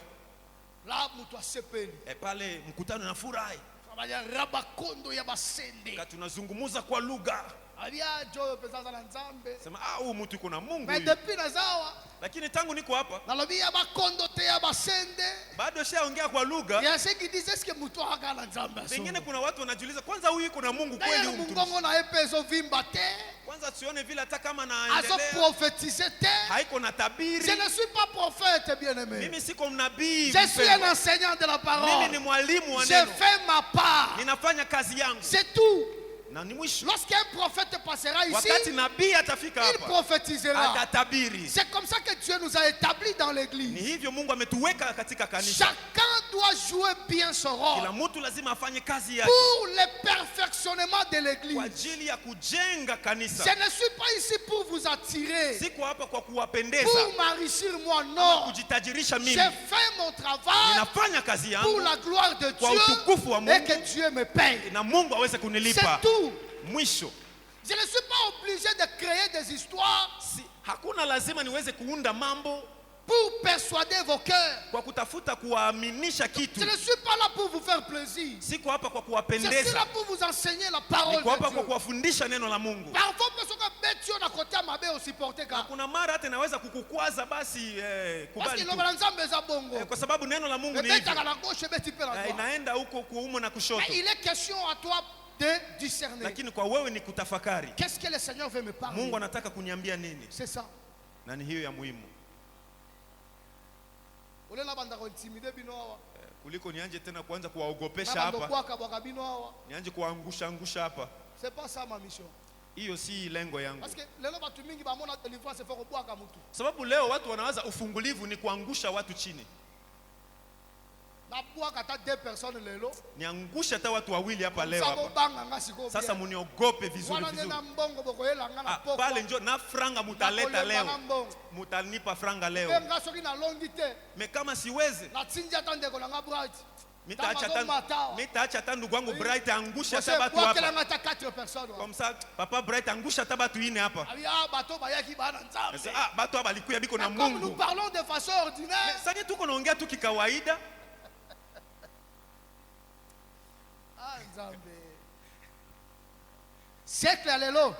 Là mutu asepeli. Pale mkutano na furahi, Abanya rabakondo ya basende. tunazungumuza kwa lugha, Abia joyo pesaza na nzambe. sema huyu mtu yuko na Mungu Mais huyu. depuis nazawa Lakini tangu niko hapa nalobi ya bakondo te ya basende. bado shaongea kwa Il y lugha. a ceux qui disent est-ce que mutu aka na nzambe aso. Pengine kuna watu wanajiuliza kwanza, huyu yuko na Mungu kweli D'ailleurs huyu mtu? mungongo na epeso vimba te. Kwanza tuone vile hata kama azo naendelea prophétiser te. haiko na tabiri. Je ne suis pas prophète, bien-aimé. Mimi siko mnabii. Je suis un mpendwa. enseignant de la Mimi parole. ni mwalimu wa Je neno. fais ma part. Ninafanya kazi yangu. C'est tout. Na ni mwisho. Lorsqu'un prophète passera ici, Wakati nabii atafika il hapa, prophétisera. atatabiri. C'est comme ça que Dieu nous a établis dans Ni l'église. hivyo Mungu ametuweka katika kanisa. Chacun doit jouer bien son Kila rôle mtu lazima afanye kazi yake pour le perfectionnement de kwa l'église. ajili ya kujenga kanisa. Je ne suis pas ici pour vous attirer, Siko hapa kwa kuwapendeza pour m'enrichir moi, ama non. kujitajirisha Je mimi. fais mon travail Ninafanya kazi pour yangu la gloire de kwa utukufu wa Dieu et Mungu que Dieu me paye. na Mungu aweze kunilipa. C'est tout. Mwisho. Je ne suis pas obligé de créer des histoires Hakuna lazima niweze kuunda mambo pour persuader vos cœurs. kwa kutafuta kuwaaminisha kitu. Je ne suis pas là pour vous faire plaisir. Siko hapa kwa Je suis kuwapendeza. là pour vous enseigner la parole Niko hapa de kwa Dieu. kuwafundisha neno la Mungu. Parfois, personne qui met Dieu à côté à ma belle aussi porter Na car. kuna mara hata naweza kukukwaza basi Parce kubali que tu. le balanzam est bongo. Kwa sababu neno la Mungu Le ni bête hivyo. à la gauche, le bête à la droite. Inaenda huko kuumo na kushoto. Mais il est question à toi de discerner. Lakini kwa wewe ni kutafakari. Qu'est-ce que le Seigneur veut me parler? Mungu anataka kuniambia nini? C'est ça. Na ni hiyo ya muhimu. Ole na banda ko intimider bino hawa. Kuliko nianje tena kuanza kuwaogopesha Na bando hapa. kwa kabaka bino hawa. Nianje kuangusha hapa. C'est pas ça ma mission. Hiyo si lengo yangu. Parce que lelo batu mingi ba mona délivrance faut ko bwaka mutu. Sababu leo watu wanawaza ufungulivu ni kuangusha watu chini. Na bwaka hata 2 personnes lelo. Niangusha hata watu wawili hapa leo Sabo hapa. banga ngasi ko. Sasa muniogope vizuri Wana vizuri. nena mbongo boko yela ngana poko. Pale njo na franga mutaleta leo. Mbongo. Mutanipa franga leo. Benga soki na longi te. Me kama siwezi Na tinja tande ko nga bright. mitaacha hata ndugu wangu Bright angusha hata Parce batu que hapa. là ngata 4 personnes. Comme ça papa Bright angusha hata batu ine hapa. Ah bato bayaki bana nzambe. Ah batu hapa balikuya biko na Comme nous Mungu. parlons de façon ordinaire. Sasa tuko naongea tu kikawaida. Ah nzambe. Siècle à l'élo.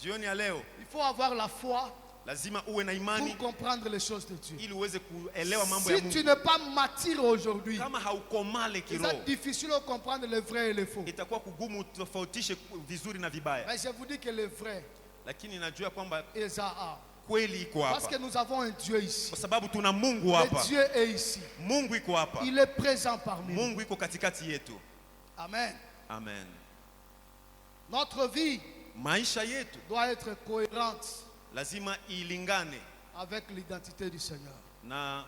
Jioni ya leo Il faut avoir la foi lazima uwe na imani pour comprendre les choses de Dieu. ili uweze kuelewa mambo ya Si tu Mungu. n'es pas mature aujourd'hui, Kama haukomale c'est kiroho difficile de comprendre le vrai et le faux. itakuwa kugumu tofautishe vizuri na vibaya. Mais je vous dis que le vrai Lakini najua kwamba est ça. kweli iko Parce hapa. que nous avons un Dieu ici. Kwa sababu tuna Mungu Le hapa. Dieu est ici. Mungu iko hapa. Il est présent parmi nous. Mungu iko katikati yetu. Amen. Amen. Notre vie Maisha yetu doit être cohérente lazima ilingane avec l'identité du Seigneur. na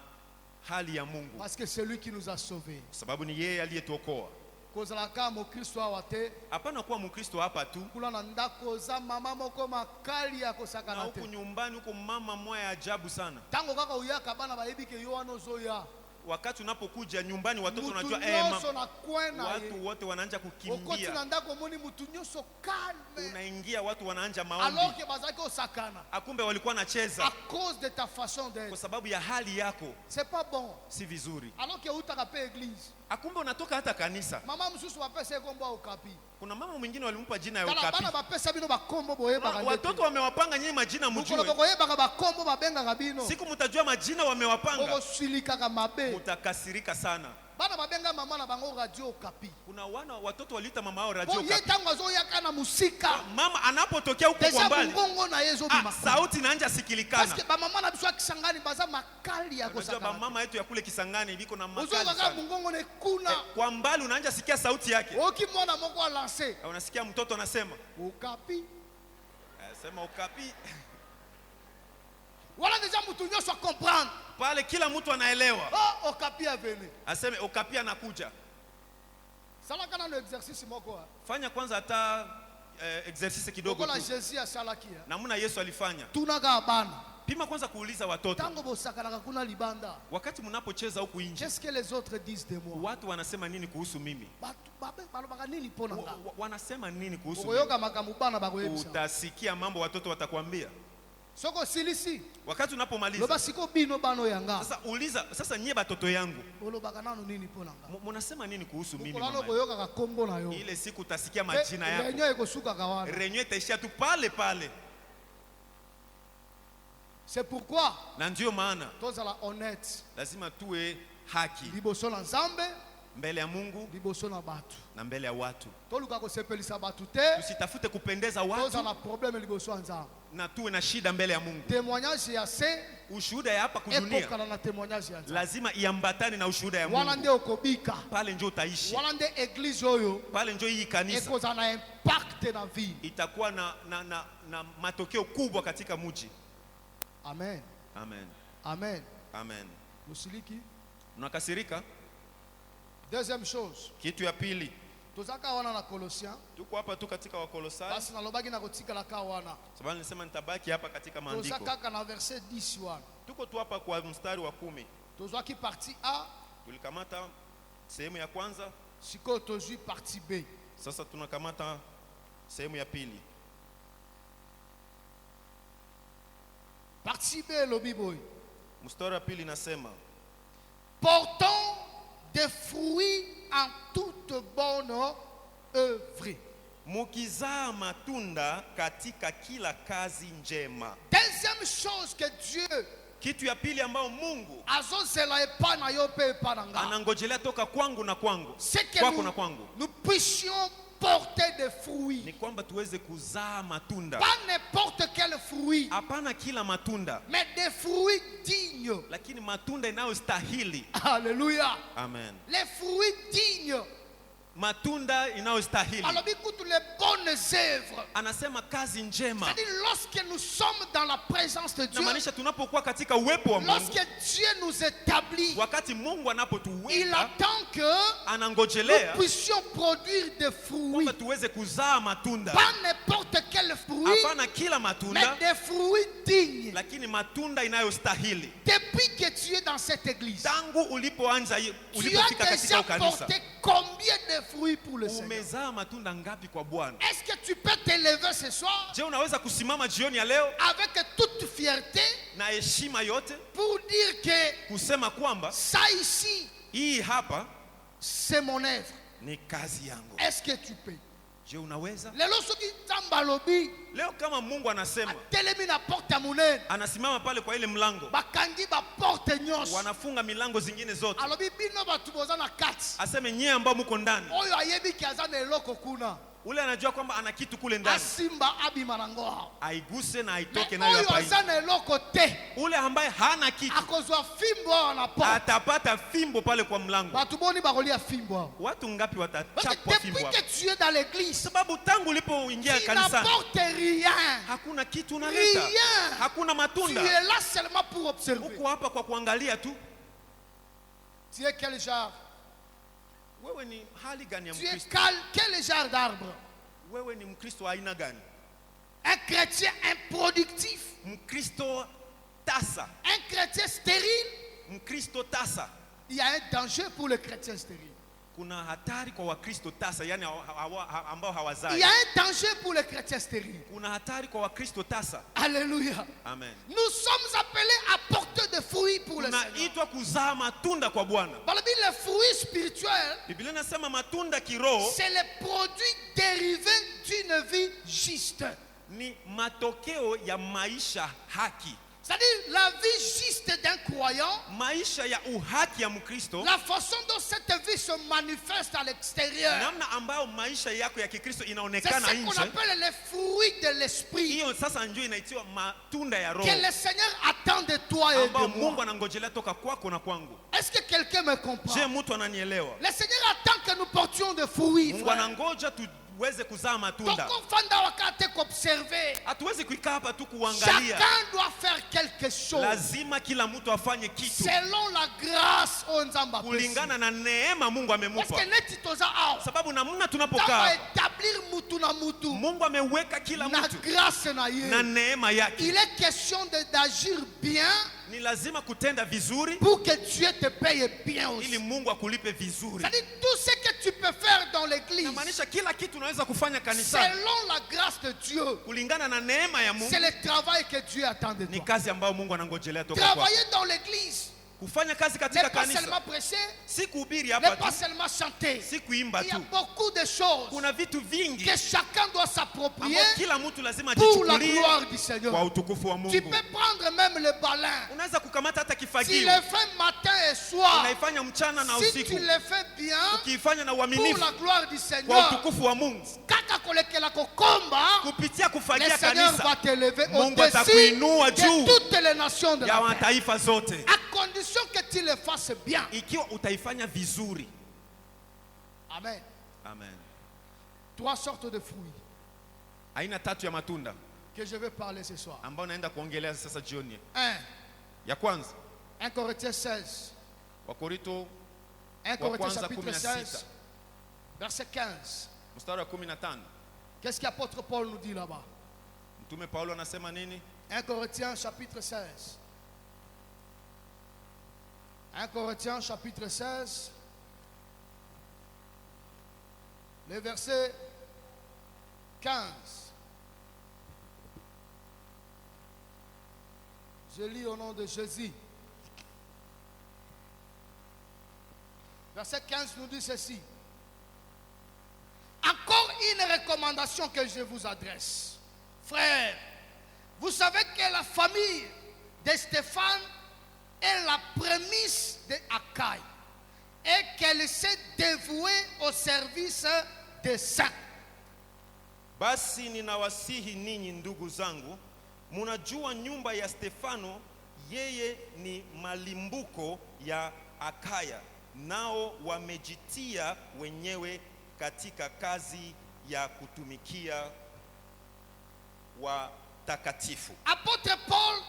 hali ya Mungu. Parce que c'est lui qui nous a sauvés. Kwa sababu ni yeye aliyetuokoa. Kozalaka mo Kristo awate Hapana kuwa Mkristo hapa tu. kula na ndako za mama moko makali ya Na kosakana huku te. nyumbani huko mama moya ya ajabu sana. Tango kaka uyaka bana bayebi ke yo anozoya. Wakati unapokuja nyumbani watoto Mutu wanajua nyonso na kwena ye. watu wote wanaanza Okoti kukimbia. na ndako moni mutu nyonso calme. Unaingia watu wanaanza Alors maombi. que bazaki osakana. Akumbe walikuwa À nacheza cause de ta façon kwa d'être. sababu ya hali yako C'est pas bon. si vizuri. Alors que utaka pe église. Akumbe unatoka hata kanisa. Mama msusu wapesa kombo okapi. Kuna mama mwingine walimpa jina ya Kala Okapi. bana bapesa bino bakombo boye baka. Watoto wamewapanga nyinyi majina Mukolo mjue. boye baka bakombo babenga kabino. Siku mtajua majina wamewapanga. Boko silika kama mabe. Mutakasirika sana. Bana babenga mama na bango radio okapi. Kuna watoto waliita mama wao radio Boye Okapi. tango azoyaka na musika. Mama anapotokea huko kwa Deja mbali. mungongo na yezo bima. Sauti inaanza Parce sikilikana. que ba mama na biso akisangani baza makali ya Unajua kosaka. mama yetu ya kule Kisangani biko na makali Uzoka kaka sana. mungongo ne kuna. Kwa mbali unaanza sikia sauti yake. Oki mwana moko a lancer. Na unasikia mtoto anasema, Okapi. sema Okapi. Wala deja mutu nyonso comprendre. Pale kila mtu anaelewa. Oh, Okapi a venu. Aseme Okapi anakuja. Salaka na exercice moko. Fanya kwanza hata exercise kidogo Okola tu. Jésus a salakia. Namna Yesu alifanya. Tunaka bana. Pima kwanza kuuliza watoto. Tango bosakana kuna libanda. Wakati mnapocheza huku nje, Qu'est-ce que les autres disent de moi? watu wanasema nini kuhusu mimi? Balobaka nini pona nga? Wanasema nini kuhusu mimi? Okoyoka makambo bana bakoyebisa. Utasikia mambo watoto watakwambia. Soko silisi. Wakati unapomaliza. Loba siko bino bano yanga. Sasa uliza, sasa nyie batoto yangu. Olobaka nano nini pona nga? Mnasema nini kuhusu mimi Okolano mama? koyoka ka kombo na yo. Ile siku utasikia majina yako. Renyo ekosuka kawana. Renyo itaishia tu pale pale. C'est pourquoi Na ndio maana tozala honnête. lazima tuwe haki Liboso na Nzambe mbele ya Mungu liboso na batu. na mbele ya watu. Toluka kosepelisa batu te. Tusitafute kupendeza Toza watu na problème liboso anza. na tuwe na shida mbele ya Mungu. Témoignage ya se Ushuhuda ya hapa kudunia ekokana na témoignage ya nza. lazima iambatane na ushuhuda ya Wana nde Mungu. okobika. Pale ndio utaishi. Wana nde église oyo Pale ndio hii kanisa ekoza na impact na vie. itakuwa na matokeo kubwa katika mji. Amen. Amen. Amen. Amen. Musiliki. Unakasirika? Deuxième chose. Kitu ya pili. Tozaka wana na Colossiens. Tuko hapa tu katika Wakolosai. Basi nalobaki na kotika la ka wana. Sababu nilisema nitabaki hapa katika maandiko. Tozaka na verset 10 wana. Tuko tu hapa kwa mstari wa 10. Tozaki partie A. Tulikamata sehemu ya kwanza. Siko tozui partie B. Sasa tunakamata sehemu ya pili. Partie B lobi boy. Mstari wa pili nasema, Portons des fruits en toute bonne œuvre. mukizaa matunda katika kila kazi njema. Deuxième chose que Dieu Kitu ya pili ambao Mungu azozela epa na yo pe epa na nga. anangojelea toka kwangu na kwangu, C'est que kwako na kwangu, nous puissions porter des fruits. ni kwamba tuweze kuzaa matunda. Pas n'importe quel fruit, Hapana kila matunda, mais des fruits dignes. lakini matunda inayostahili. Alléluia. Amen. Les fruits dignes. Matunda inayostahili. Alors, écoute les bonnes œuvres. Anasema kazi njema. C'est-à-dire, lorsque nous sommes dans la présence de Dieu, Namaanisha tunapokuwa katika uwepo wa Mungu, lorsque Dieu nous établit, wakati Mungu il anapotuweka, attend que nous anangojelea puissions produire des fruits. kwamba tuweze kuzaa matunda. Pas n'importe quel fruit, Hapana kila mais matunda, des fruits dignes. lakini matunda inayostahili. Depuis que tu es dans cette église, Tangu ulipoanza tu ulipofika as katika déjà ukanisa, porté combien de fruits pour le Seigneur? umezaa matunda ngapi kwa Bwana? Est-ce que tu peux t'élever ce soir Je, unaweza kusimama jioni ya leo avec toute fierté na heshima yote pour dire que kusema kwamba ça ici, hii hapa c'est mon œuvre? ni kazi yangu? Est-ce que tu peux? Je, unaweza Lelo soki nzambe alobi leo, kama Mungu anasema, atelemi na porte ya monene, anasimama pale kwa ile mlango, bakangi baporte nyonso, wanafunga milango zingine zote, alobi bino batu boza na kati aseme nyie ambao muko ndani, oyo ayebi ki aza na eloko kuna, ule anajua kwamba ana kitu kule ndani, asimba abima na ngo awa. aiguse na aitoke Mais nayo oyo hapa aza nje. na eloko te, Ule ambaye hana kitu akozwa fimbo awa na porte. atapata fimbo pale kwa mlango. Batu boni bakolia fimbo awa. Watu ngapi Parce watachapwa que fimbo depuis hapo? que tu es dans l'église, Sababu tangu ulipoingia tu kanisani n'apportes rien. hakuna kitu unaleta, Rien. hakuna Tu matunda. es là seulement pour observer. Uko hapa kwa kuangalia tu. Tu es quel genre? Wewe ni hali gani ya Tu es Mkristo? quel genre d'arbre? Wewe ni Mkristo wa aina gani? Un chrétien improductif? Mkristo tasa, Un chrétien stérile? Mkristo tasa. Il y a un danger pour le chrétien stérile. Kuna hatari kwa Wakristo tasa, yani ambao Il hawazai. y a un danger pour le chrétien stérile. Kuna hatari kwa Wakristo tasa. Alléluia. Amen. Nous sommes appelés à porter des fruits pour le Seigneur. Tunaitwa kuzaa matunda kwa Bwana. Les fruits spirituels, Biblia inasema matunda kiroho c'est les produits dérivés d'une vie juste. ni matokeo ya maisha haki, C'est-à-dire la vie juste d'un croyant, maisha ya uhaki ya Mkristo, la façon dont cette vie se manifeste à l'extérieur. namna ambayo maisha yako ya Kikristo C'est inaonekana ce qu'on nje. appelle les fruits de l'esprit Hiyo sasa ndio inaitiwa matunda ya Roho, que le Seigneur attend de toi et de ambao Mungu moi. anangojelea toka kwako na kwangu. Est-ce que quelqu'un me comprend? Je, mtu ananielewa? Le Seigneur attend que nous portions des fruits. Mungu frère. anangoja tuweze kuzaa matunda. Donc, fanda wakati observer. Hatuwezi kuikaa hapa tu kuangalia, Chacun doit faire quelque chose lazima kila mtu afanye kitu selon la grâce au Nzamba. kulingana na neema Mungu Parce amemupa, que neti toza awa. sababu namna Tamba tunapokaa hapa, établir mutu na mutu Mungu ameweka kila na mtu grâce na na ye. neema yake. Il est question d'agir bien Ni lazima kutenda vizuri pour que Dieu te paye bien ili aussi. Mungu akulipe vizuri. C'est-à-dire tout ce que tu peux faire dans l'église Inamaanisha kila kitu unaweza kufanya kanisani selon la grâce de Dieu. kulingana na neema ya Mungu. C'est le travail que Dieu attend de Ni toi. kazi ambayo Mungu anangojelea toka kwako. Travailler dans l'église, Kufanya kazi n'est katika pas seulement kanisa prêcher, si kuhubiri n'est hapa pas tu, seulement chanter. si kuimba Il y a tu. beaucoup de choses Kuna vitu vingi que chacun doit s'approprier ambao kila mtu lazima pour la ajichukulie gloire du kwa Seigneur. utukufu wa Tu Mungu. peux prendre même le balin. Unaweza kukamata hata Tu kifagio, le fais matin et soir. unaifanya mchana na Si usiku, tu le fais bien, ukiifanya na pour uaminifu la gloire du kwa Seigneur, utukufu wa Mungu, kaka kolekela kokomba, kupitia le kufagia Seigneur va kanisa, t'élever Mungu au-dessus atakuinua juu de toutes les nations de ya la terre. mataifa zote, À condition que tu le fasses bien. ikiwa utaifanya vizuri. Amen. Amen. 3 sortes de fruits Aina 3 ya matunda que je vais parler ce soir. ambao naenda kuongelea sasa jioni. 1. Ya kwanza, 1 Corinthiens 16. Wakorinto 1 wa Corinthiens kwanza chapitre 16, 16 verset 15. mstari wa 15. Qu'est-ce qu'apôtre Paul nous dit là-bas? Mtume Paulo anasema nini? 1 Corinthiens chapitre 16. 1 Corinthiens chapitre 16. Le verset 15. Je lis au nom de Jésus. Verset 15 nous dit ceci. Encore une recommandation que je vous adresse. Frères, vous savez que la famille de Stéphane est la prémisse de Achaïe et qu'elle s'est dévouée au service des saints. Basi ninawasihi ninyi ndugu zangu, munajua nyumba ya Stefano yeye ni malimbuko ya Akaya, nao wamejitia wenyewe katika kazi ya kutumikia watakatifu. Apôtre Paul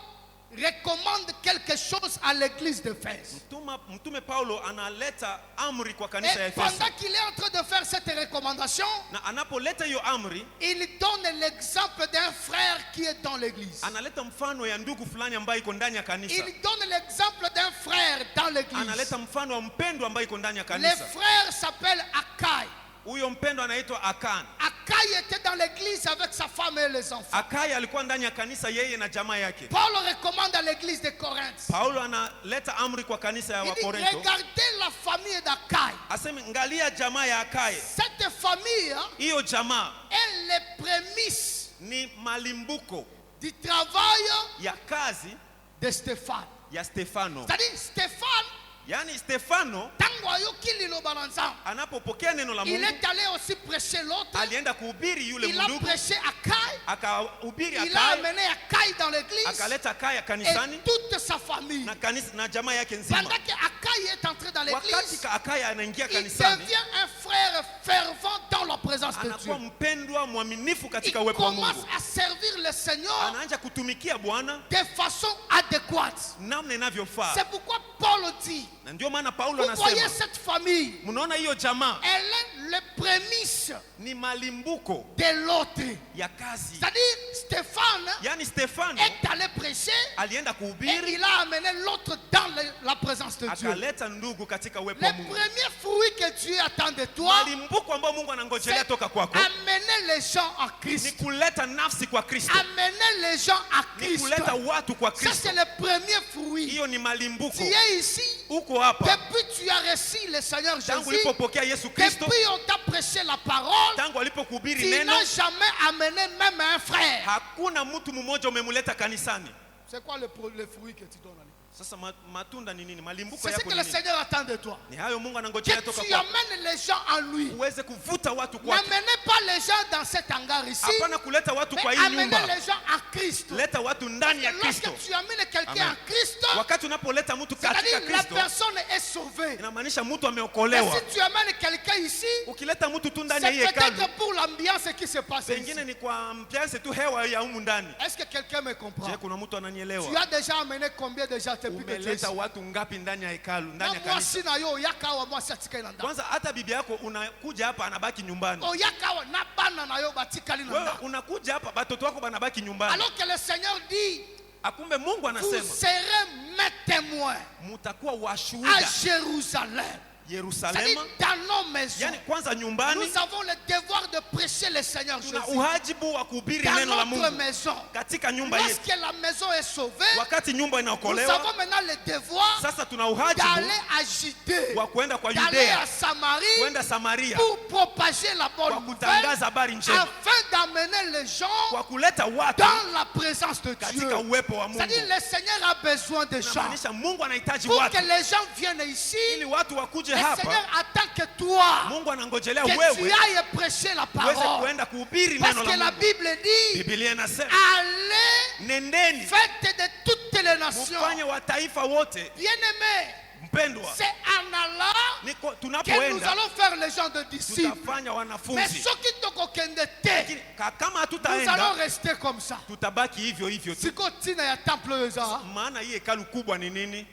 recommande quelque chose à l'église d'Éphèse. Mtume Paulo analeta amri kwa kanisa ya Et Efeso. pendant qu'il est en train de faire cette recommandation, Na anapoleta hiyo amri, il donne l'exemple d'un frère qui est dans l'église. analeta mfano ya ndugu fulani ambaye iko ndani ya kanisa. Il donne l'exemple d'un frère dans l'église. Analeta mfano wa mpendwa ambaye iko ndani ya Le kanisa. frère s'appelle Achaïe. Huyo mpendwa anaitwa Akan. Achaïe était dans l'église avec sa femme et les enfants. Akaya alikuwa ndani ya kanisa yeye na jamaa yake. Paul recommande à l'église de Corinthe. Paulo analeta amri kwa kanisa ya Il dit, Wakorinto. regardez la famille d'Achaïe. Aseme ngalia jamaa ya Akaya. Cette famille Hiyo jamaa est les prémices ni malimbuko du travail ya kazi de Stéphane. ya Stefano. C'est-à-dire, Stéphane, Yaani Stefano tangu ayoki liloba na Nzambe, anapopokea neno la il Mungu, est allé aussi prêcher l'autre. alienda kuhubiri yule Il a mndugu, prêché Achaïe. akahubiri Il a Akaya, amené Achaïe dans l'église akaleta Akaya et kanisani toute sa famille. na kanisa na jamaa yake nzima. Pendant que Achaïe est entré dans Wakati l'église, Akaya anaingia il kanisani, devient un frère fervent dans la présence de Dieu. anakuwa mpendwa mwaminifu Il katika uwepo wa commence Mungu. à servir le Seigneur Anaanza kutumikia Bwana de façon adéquate. namna inavyofaa. C'est pourquoi Paul dit, Na ndio maana Paulo vous voyez anasema, cette famille, mnaona hiyo jamaa elle est les prémices ni malimbuko de l'autre. ya kazi. C'est-à-dire, Stéphane Yaani Stefano est allé prêcher alienda et kuhubiri, il a amené l'autre dans la présence de Dieu. akaleta ndugu katika uwepo Le wa Mungu. premier fruit que Dieu attend de toi, Malimbuko ambao Mungu anangojelea c'est toka kwako amener les gens à ni Christ. kuleta nafsi kwa Kristo, Amener les gens à ni Christ. kuleta watu kwa Ça, Kristo. c'est le premier fruit. Hiyo ni malimbuko. Tu es ici, Uko hapa depuis tu as reçu le Seigneur tangu Jésus, ulipopokea Yesu Kristo, depuis on t'a prêché la parole, tangu alipokuhubiri tu neno, n'as jamais amené même un frère. hakuna mtu mmoja umemuleta kanisani. C'est quoi le fruit que tu donnes à l'église? Sasa matunda ni nini? Malimbuko C'est ce yako que ni le nini? Seigneur attend de toi. Ni hayo Mungu anangojea Que toka tu kwako, amènes les gens en lui. uweze kuvuta watu kwake. N'amenez pas les gens dans cet hangar ici, Hapana kuleta watu mais kwa hii amenez nyumba, les gens à Christ. leta watu ndani ya Lorsque Kristo. tu amènes quelqu'un Amen. en Christ, Wakati unapoleta mtu katika c'est-à-dire la Kristo, personne est sauvée. inamaanisha mtu Mais ameokolewa. si tu amènes quelqu'un ici, Ukileta mtu tu ndani ya c'est hii hekalu, peut-être pour l'ambiance qui se passe ici. pengine ni kwa mpianse tu hewa ya humu ndani. Est-ce que quelqu'un me comprend? Je, kuna mtu Tu ananielewa? as déjà amené combien de gens depuis que tu es ici? Umeleta watu ngapi ndani ya hekalu, ndani ya Na moi kanisa? si na yo yakawa moi satika na nda. Kwanza hata bibi yako unakuja hapa anabaki nyumbani. O yakawa na bana na yo batikali na Wewe nda. unakuja hapa batoto wako banabaki nyumbani. Alors que le Seigneur dit, Akumbe Mungu vous anasema serez mes témoins mutakuwa à washuhuda Jérusalem, Yerusalema, dans nos maisons, yani kwanza nyumbani, nous avons le devoir de prêcher le Seigneur Jésus. tuna uhajibu wa kuhubiri Dans neno la notre Mungu maison, katika nyumba yetu. lorsque la maison est sauvée, Wakati nyumba nous inaokolewa, avons maintenant le devoir sasa tuna uhajibu d'aller à Judée, wa kwenda kwa d'aller Yudea, à Samarie kwenda Samaria, pour propager la kwa bonne nouvelle, kutangaza habari njema, afin d'amener les gens kwa kuleta watu dans la présence de Dieu. katika uwepo wa Mungu. C'est-à-dire le Seigneur a besoin de gens. Inamaanisha Mungu anahitaji Pour watu que les gens viennent ici, ili watu wakuje le Seigneur hapa. attend que toi, Mungu anangojelea que tu wewe ailles prêcher la uweze parole. kuenda kuhubiri Parce neno que la la Mungu. Bible dit, Biblia inasema allez, nendeni faites de toutes les nations. mfanye wa taifa wote. Bien-aimés, Mpendwa, c'est en allant que nous tunapoenda allons faire les gens de disciples. tutafanya Mais wanafunzi, ceux qui te kokende te, lakini kama nous allons hatutaenda rester comme ça. tutabaki hivyo hivyo tu. Siko tina ya temple yoza. Maana hii hekalu kubwa ni nini?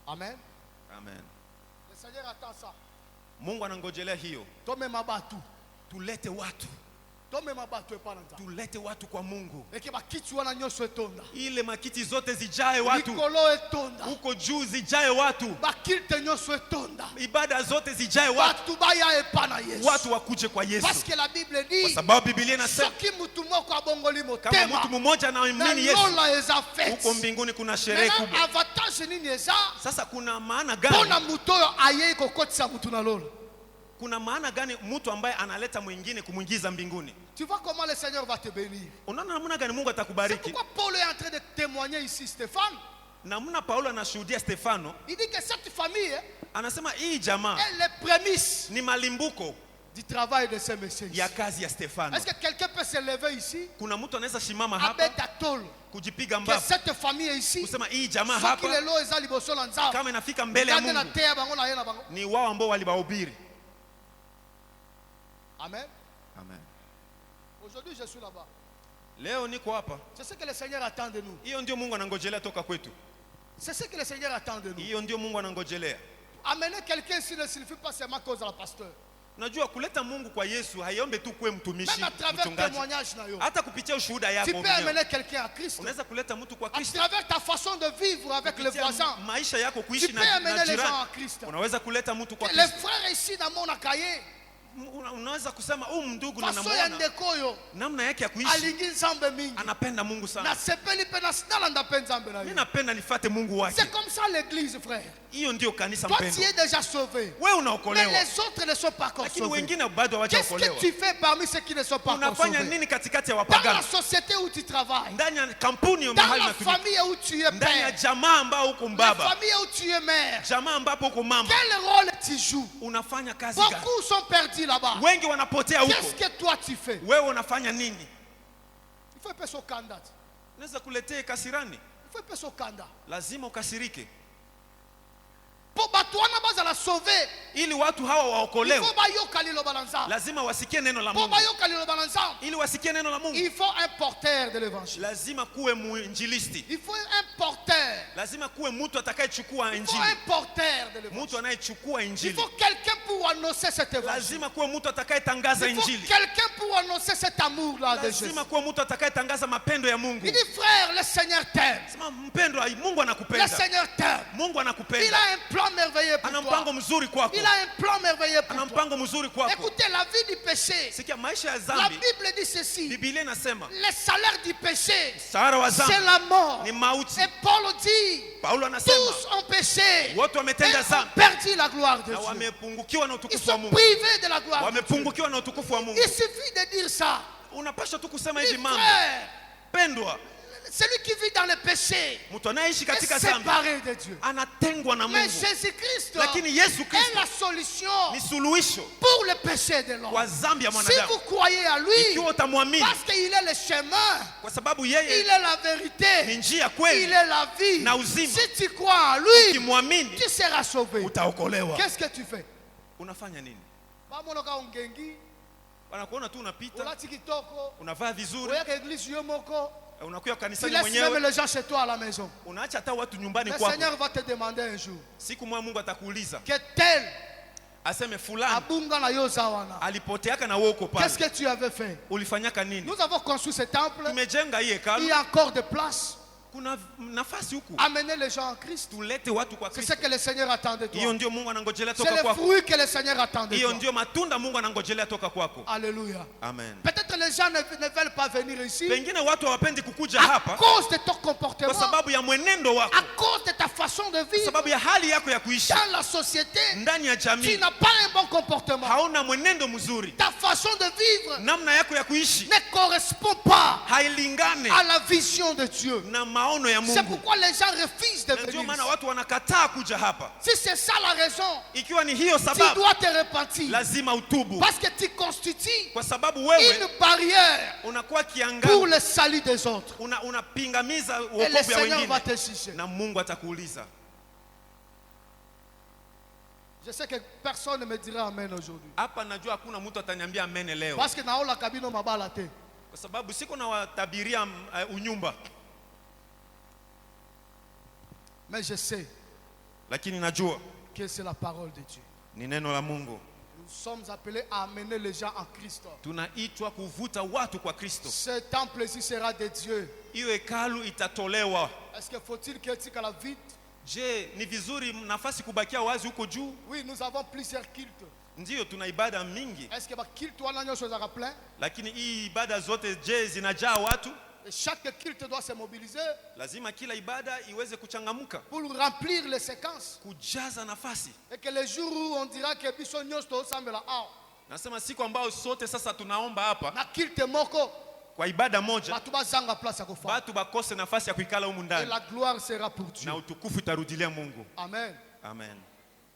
Amen. Amen. Le Seigneur attend ça. Mungu anangojelea hiyo, Tome mabatu. tulete watu, Tome mabatu epananta. tulete watu kwa Mungu, Eke bakiti wana nyosho etonda. ile makiti zote zijae watu, Nikolo etonda. huko juu zijae watu, Bakilte nyosho etonda. ibada zote zijae watu, Batu baya epana Yesu. watu wakuje kwa Yesu, Parce que la Bible kwa dit, sababu Biblia inasema soki mutu moko abongoli kama motema, mtu mmoja anaamini Yesu, lola eza fete. huko mbinguni kuna sherehe Maintenant, kubwa. avantage nini eza? Sasa kuna maana Pona gani? mutu oyo ayei kokotisa mutu na lola. Kuna maana gani mtu ambaye analeta mwingine kumwingiza mbinguni? Tu vois comment le Seigneur va te bénir. Unaona namna gani Mungu C'est atakubariki? pourquoi Paul est en train de témoigner ici, Stéphane. Namna Paulo anashuhudia Stefano, Il dit que cette famille anasema hii jamaa est les prémices ni malimbuko du travail de ces messieurs. ya kazi ya Stefano. Est-ce que quelqu'un peut se lever ici, Kuna mtu anaweza simama Abed hapa Atol, kujipiga que mbavu cette famille est ici, kusema hii jamaa ceux qui les hapa lois eza liboso na nzambe, kama inafika mbele ya gade na Mungu teya bango na ye na bango. ni wao ambao walibahubiri. Amen. Amen. Aujourd'hui je suis là-bas. Leo niko hapa, C'est ce que le Seigneur attend de nous. hiyo ndio Mungu anangojelea toka kwetu, C'est ce que le Seigneur attend de nous. hiyo ndio Mungu anangojelea. Amener quelqu'un ici ne suffit pas seulement cause à la pasteur. Unajua kuleta Mungu kwa Yesu haiombe tu kuwe mtumishi, Même à travers mchungaji. témoignage na yo. Hata kupitia ushuhuda Tu yako peux mwenyewe amener quelqu'un à Christ. unaweza kuleta mtu kwa À Kristo. travers ta façon de vivre avec les Kupitia voisins. maisha yako Tu kuishi peux na amener les gens à jirani, Christ. unaweza kuleta mtu kwa Les Kristo. frères ici dans mon akaye, Unaweza kusema huyu ndugu na façon ya namuona ndeko yo, namna yake ya kuishi, alingi nzambe mingi. anapenda Mungu Na sana. sepeli pe na sinalanda pe nzambe na Mimi yo. napenda nifate Mungu wake. C'est comme ça l'église, frère. Hiyo ndio kanisa Toi tu mpendwa. es déjà sauvé. Wewe Mais unaokolewa, les autres ne sont pas encore lakini sauvés. wengine bado Qu'est-ce hawajaokolewa. que tu fais parmi ceux qui ne sont pas encore Unafanya sauvés? nini katikati ya Dans wapagani? la société où tu travailles, Ndani ya kampuni ya dans mahali la natumika, famille où tu es ndani ya père, jamaa ambao uko la mbaba, famille où tu es mère, jamaa ambapo uko mama, quel rôle tu joues? unafanya kazi gani? Beaucoup sont perdus là-bas. Wengi wanapotea Qu'est-ce huko. que toi tu fais? Wewe unafanya nini? Il faut payer son candidat. Unaweza kuletea kasirani, Il faut payer son candidat. lazima ukasirike Pour batouana baza la sauver, ili watu hawa il waokolewe. faut bayoka lilo balanza. Lazima wasikie neno la Pour Mungu. bayoka lilo balanza, Ili wasikie neno la Mungu, il faut un porteur de l'évangile. lazima kuwe mwinjilisti, Il faut un porteur. lazima kuwe mtu atakayechukua Il faut injili, un porteur de l'évangile. mtu anayechukua Il injili. faut quelqu'un pour annoncer cet évangile. Lazima kuwe mtu atakayetangaza Il faut injili. quelqu'un pour annoncer cet amour-là de Jésus. Lazima kuwe mtu atakayetangaza mapendo ya Mungu. Il dit, frère, le Seigneur t'aime. Sema mpendwa, Mungu Le anakupenda. Seigneur t'aime. Mungu Il anakupenda. a un plan merveilleux pour Ana toi. mpango mzuri kwako. Il a un plan merveilleux pour Ana toi. mpango mzuri kwako. Écoutez, la vie du péché, Sikia, maisha ya la dhambi, Bible dit ceci. Biblia inasema Le salaire du péché, mshahara wa c'est dhambi la mort. ni mauti. Et Paul dit, Paulo anasema tous ont péché wote et wametenda ont dhambi perdu la gloire de na Dieu. wamepungukiwa na Ils utukufu wa sont Mungu. privés de la gloire de Dieu. Wamepungukiwa na utukufu wa Mungu. Il suffit de dire ça. Unapaswa tu kusema Dis, hivi mambo. frère, Pendwa, celui qui vit dans le péché mtu anayeishi est katika dhambi séparé de Dieu. anatengwa na Mais Mungu. Jésus-Christ Lakini Yesu est Kristo la solution ni suluhisho pour le péché de l'homme. kwa dhambi ya Si mwanadamu. vous croyez à lui, Ikiwa utamwamini, parce qu'il est le chemin, kwa sababu il yeye est la ni vérité, njia, il kweli est la vie. na uzima. Si tu crois en lui, Ukimwamini tu seras sauvé. utaokolewa. Qu'est-ce que tu fais? Unafanya nini? Bamonoka ungengi, Wanakuona tu unapita, ulati kitoko, unavaa vizuri, oyaka église yo moko, unakuja tu kanisani laisses même mwenyewe, les gens chez toi à la maison. unaacha hata watu nyumbani Le kwako. Seigneur va te demander un jour Siku moja Mungu atakuuliza, que tel aseme fulani abunga na yo zawana. alipoteaka na wewe uko Qu'est-ce pale, que tu avais fait? ulifanyaka nini? Nous avons construit ce temple. Tumejenga hii Il hekalu, y a encore de place. kuna nafasi huku. Amener les gens en Christ. Tulete watu kwa C'est Kristo. ce que le Seigneur attend de toi. Hiyo ndio Mungu anangojelea C'est toka le kwako. fruit que le Seigneur attend de Hiyo toi. ndio matunda Mungu anangojelea toka kwako. Alléluia. Amen. Peut-être les gens ne veulent pas venir ici Pengine watu hawapendi kukuja à hapa cause de ton comportement, kwa sababu ya mwenendo wako, à cause de ta façon de kwa vivre sababu ya hali yako ya kuishi dans la société. ndani ya Tu jamii. n'as pas un bon comportement. Hauna mwenendo mzuri, Ta façon de vivre namna yako ya kuishi ne correspond pas hailingane à la vision de Dieu. na maono ya C'est Mungu. pourquoi les gens refusent de Na ndio venir. maana watu wanakataa kuja hapa. Si c'est ça la raison, Ikiwa ni hiyo tu sababu, dois te repentir. lazima utubu, Parce que tu constitues kwa sababu wewe une barrière unakuwa pour kiangazi, le salut des autres. unapingamiza Et le wokovu ya Seigneur va wengine, te juger. na Mungu atakuuliza. Je sais que personne ne me dira amen aujourd'hui. Hapa najua hakuna mtu ataniambia amen leo, Parce que naola kabino mabala te. kwa sababu siko na watabiria unyumba, Mais je sais lakini najua que c'est la parole de Dieu. ni neno la Mungu. Nous sommes appelés à amener les gens en Christ. Tunaitwa kuvuta watu kwa Kristo. Ce temple ici sera de Dieu. Hiyo hekalu itatolewa. Est-ce que faut-il que tu la vite? Je, ni vizuri nafasi kubakia wazi huko juu? Oui, nous avons plusieurs cultes. Ndiyo, tuna ibada mingi, Est-ce que culte wana nyoso za plein? lakini hii ibada zote je, zinajaa watu? Et chaque culte doit se mobiliser Lazima kila ibada iweze kuchangamka, pour remplir les séquences. kujaza nafasi. Et que les jours où on dira que biso nyoso to sambela ah, Nasema siku ambao sote sasa tunaomba hapa na culte moko kwa ibada moja, batu bazanga place ya kufanya. watu bakose nafasi ya kuikala humu Et ndani, la gloire sera pour Dieu. na utukufu itarudilia Mungu. Amen. Amen.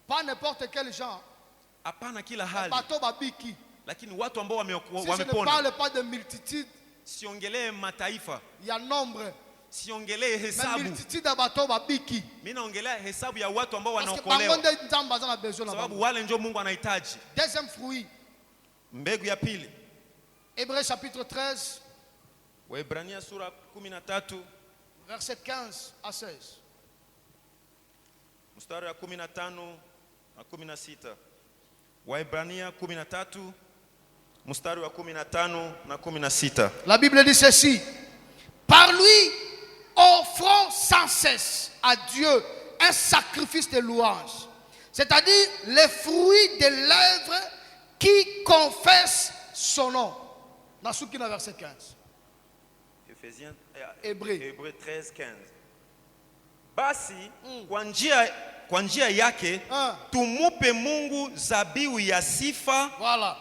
Pas n'importe quel genre. Hapana kila hali, Bato babiki. lakini watu ambao Si je ne wamepona. parle pas de multitude, Siongelee mataifa, il y a nombre. siongelee Mais hesabu, multitude ya bato babiki. mimi naongelea hesabu ya watu ambao Parce que wanaokolewa, bangonde nzamba zana besoin na sababu bango. wale ndio Mungu anahitaji. Deuxième fruit, Mbegu ya pili, Hébreux chapitre 13, Waebrania sura 13 verset 15 à 16. mstari wa 15 na 16. Waebrania 13 mstari wa 15 na 16. La Bible dit ceci: par lui, offrons sans cesse à Dieu un sacrifice de louange, c'est-à-dire les fruits des lèvres qui confessent son nom. Nasuki na verset 15. Efesiens Hébreux. Hébreux 13:15. Basi kwa njia yake tumupe Mungu zabihu ya sifa Voilà.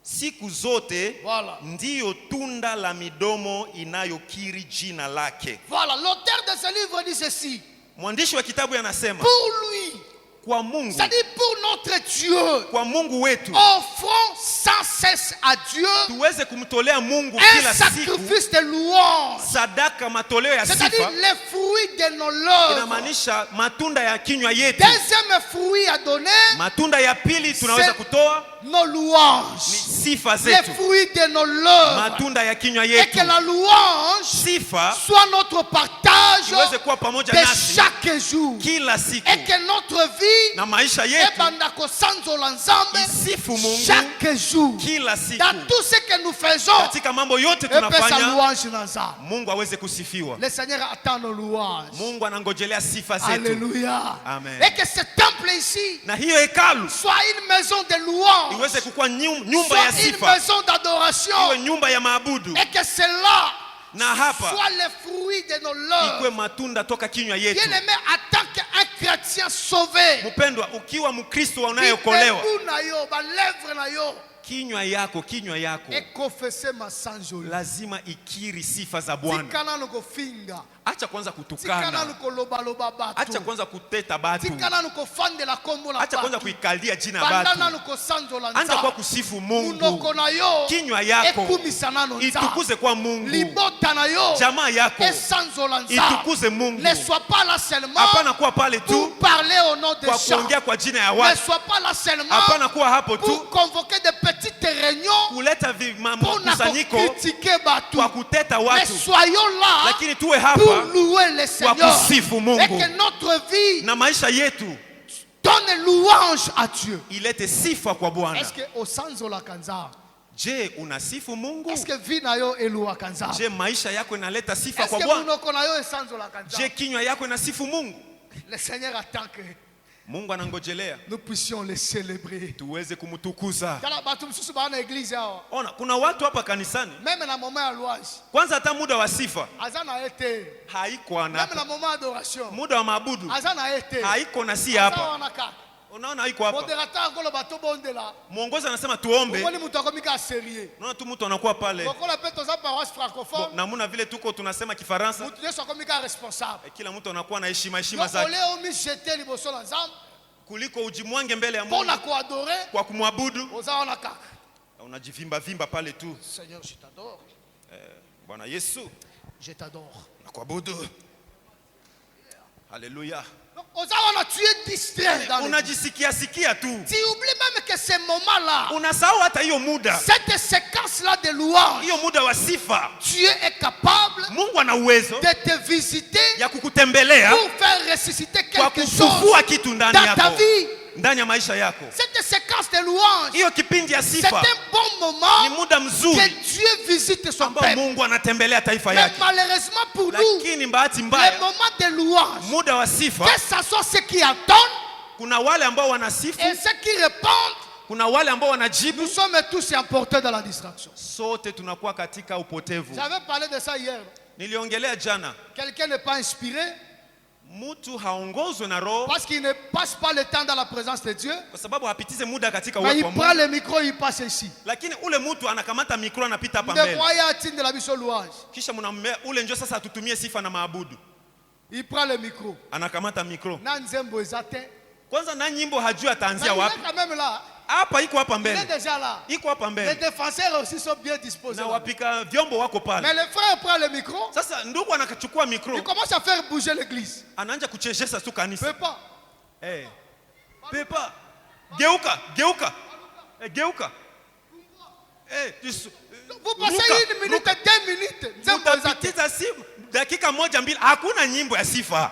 siku zote, Voilà. ndiyo tunda la midomo inayokiri jina lake. Voilà. L'auteur de ce livre dit ceci: Mwandishi wa kitabu anasema pour lui, kwa Mungu, c'est-à-dire pour notre Dieu, kwa Mungu wetu offrons sans cesse à Dieu tuweze kumtolea Mungu un kila siku sacrifice de louange, sadaka, matoleo ya c'est-à-dire sifa. les fruits de nos lèvres. Inamaanisha matunda ya kinywa yetu. Deuxième fruit à donner, Matunda ya pili tunaweza C'est- kutoa nos ni louanges, sifa les zetu, fruits de nos lèvres, matunda ya kinywa et yetu. que la louange Sifa soit notre partage iweze kuwa pamoja de nasi chaque jour, kila siku, et que notre vie na maisha est yetu bandako sanzola nzambe isifu Mungu chaque jour. kila siku. Dans tout ce que nous faisons, Katika mambo yote et peut sa tunafanya, louange dans ça. Mungu aweze kusifiwa. Le Seigneur attend nos louanges. Mungu anangojelea sifa zetu. Alléluia. Amen. Et que ce temple ici Na hiyo hekalu soit une maison de louange, iweze kukuwa nyumba soit ya une sifa, maison d'adoration, iwe nyumba ya maabudu, et que cela na hapa soit les fruits de nos ikwe lèvres. matunda toka kinywa yetu. Bien-aimé, en tant qu'un chrétien sauvé, Mpendwa, ukiwa Mkristo unayeokolewa, bibembu na yo, balèvre na yo, kinywa yako et confesser ma sanjoli. lazima ikiri sifa za Bwana. Tikana nuko finga, Acha kwanza tikana kutukana, nuko loba loba acha batu, kwanza kuteta batu, tikana nuko fande la kombo la acha kwanza batu, kuikalia jina bandana batu, nuko sanjola anza kwa nza, kusifu Mungu. munoko na yo, Kinywa yako ekumisa nano nza, itukuze kwa Mungu, libota na yo, jamaa yako esanzola nza. itukuze Mungu. Ne sois pas là seulement Hapana kuwa pale pour tu parler au nom des kwa gens. kuongea kwa jina ya Ne watu, sois pas là seulement hapana kuwa hapo tu pour convoquer des petites réunions kuleta pour makusanyiko critiquer Batou. kwa kuteta Mais watu, soyons là lakini tuwe pour hapa louer le kwa Seigneur. kusifu Et Mungu, que notre vie na maisha yetu donne louange à Dieu. ilete sifa kwa Bwana. Est-ce que au Sanzo la Kanza, Je, unasifu Mungu? Est-ce que vie na yo eluwa kanza? Je, maisha yako inaleta sifa Est-ce kwa que Bwana? munoko na yo esanzo la kanza? Je, kinywa yako inasifu Mungu? Le Seigneur attend que Mungu anangojelea nous puissions le célébrer. tuweze kumtukuza. Kala batu msusu bana église yao. Ona, kuna watu hapa kanisani, Même na moment ya louange, kwanza hata muda wa sifa azana été. haiko na Même na moment d'adoration, muda wa maabudu azana été. haiko na si hapa. Wanaka. Unaona haiko hapa. Modérateur ngolo bato bondela. Mwongozi anasema tuombe. Ngoli mtu akomika sérieux. Unaona tu mtu anakuwa pale. Bokola peto za paroisse francophone. Na muna vile tuko tunasema Kifaransa. Mtu yesu akomika responsable. Kila mtu anakuwa na heshima zake. Leo mi jeter liboso la nzambe kuliko ujimwange mbele ya Mungu. Pona kuadorer. Kwa kumwabudu. Ozaona kaka. Unajivimba vimba pale tu. Seigneur, je t'adore. Bwana Yesu, je t'adore. Nakuabudu. Alléluia. Ozaona tu es distrait dans unajisikia sikia tu. Tu oublies même que ce moment-là. Unasahau hata hiyo muda. Cette séquence-là de louange. Hiyo muda wa sifa. Dieu est capable. Mungu ana uwezo de te visiter. Ya kukutembelea. Pour faire ressusciter quelque chose. Kufufua kitu ndani yako. Dans ta vie. Ndani ya maisha yako. Cette séquence de louange. Hiyo kipindi ya sifa. C'est un bon moment. Ni muda mzuri. Que Dieu visite son peuple. Mungu anatembelea taifa yake. Mais malheureusement pour nous. Lakini bahati mbaya. Le moment de louange. Muda wa sifa. Que ça soit ceux qui attendent. Kuna wale ambao wanasifu. Et ceux qui répondent. Kuna wale ambao wanajibu. Nous sommes tous emportés dans la distraction. Sote tunakuwa katika upotevu. J'avais parlé de ça hier. Niliongelea jana. Quelqu'un n'est pas inspiré. Mtu haongozwe na roho. Parce qu'il ne passe pas le temps dans la présence de Dieu. Kwa sababu hapitize muda katika uwepo wa Mungu. Il prend le micro, il passe ici. Lakini ule mtu anakamata mikro anapita hapa mbele. De la biso louange. Kisha mnaambia ule njoo sasa atutumie sifa na maabudu. Il prend le micro. Anakamata mikro. Na nzembo ezate. Kwanza na nyimbo hajui ataanzia wapi. Mais quand même là. Hapa iko hapa mbele. Il est déjà là. Iko hapa mbele. Les défenseurs aussi sont bien disposés. Na wapika vyombo wako pale. Mais le frère prend le micro. Sasa ndugu anachukua mikro. Il commence à faire bouger l'église. Anaanza kuchezesha tu kanisa. Pepa. Pepa. Geuka, geuka. Geuka. Vous passez 1 minute, 2 minutes. Nzembo ezate. Dakika moja mbili hakuna nyimbo ya sifa.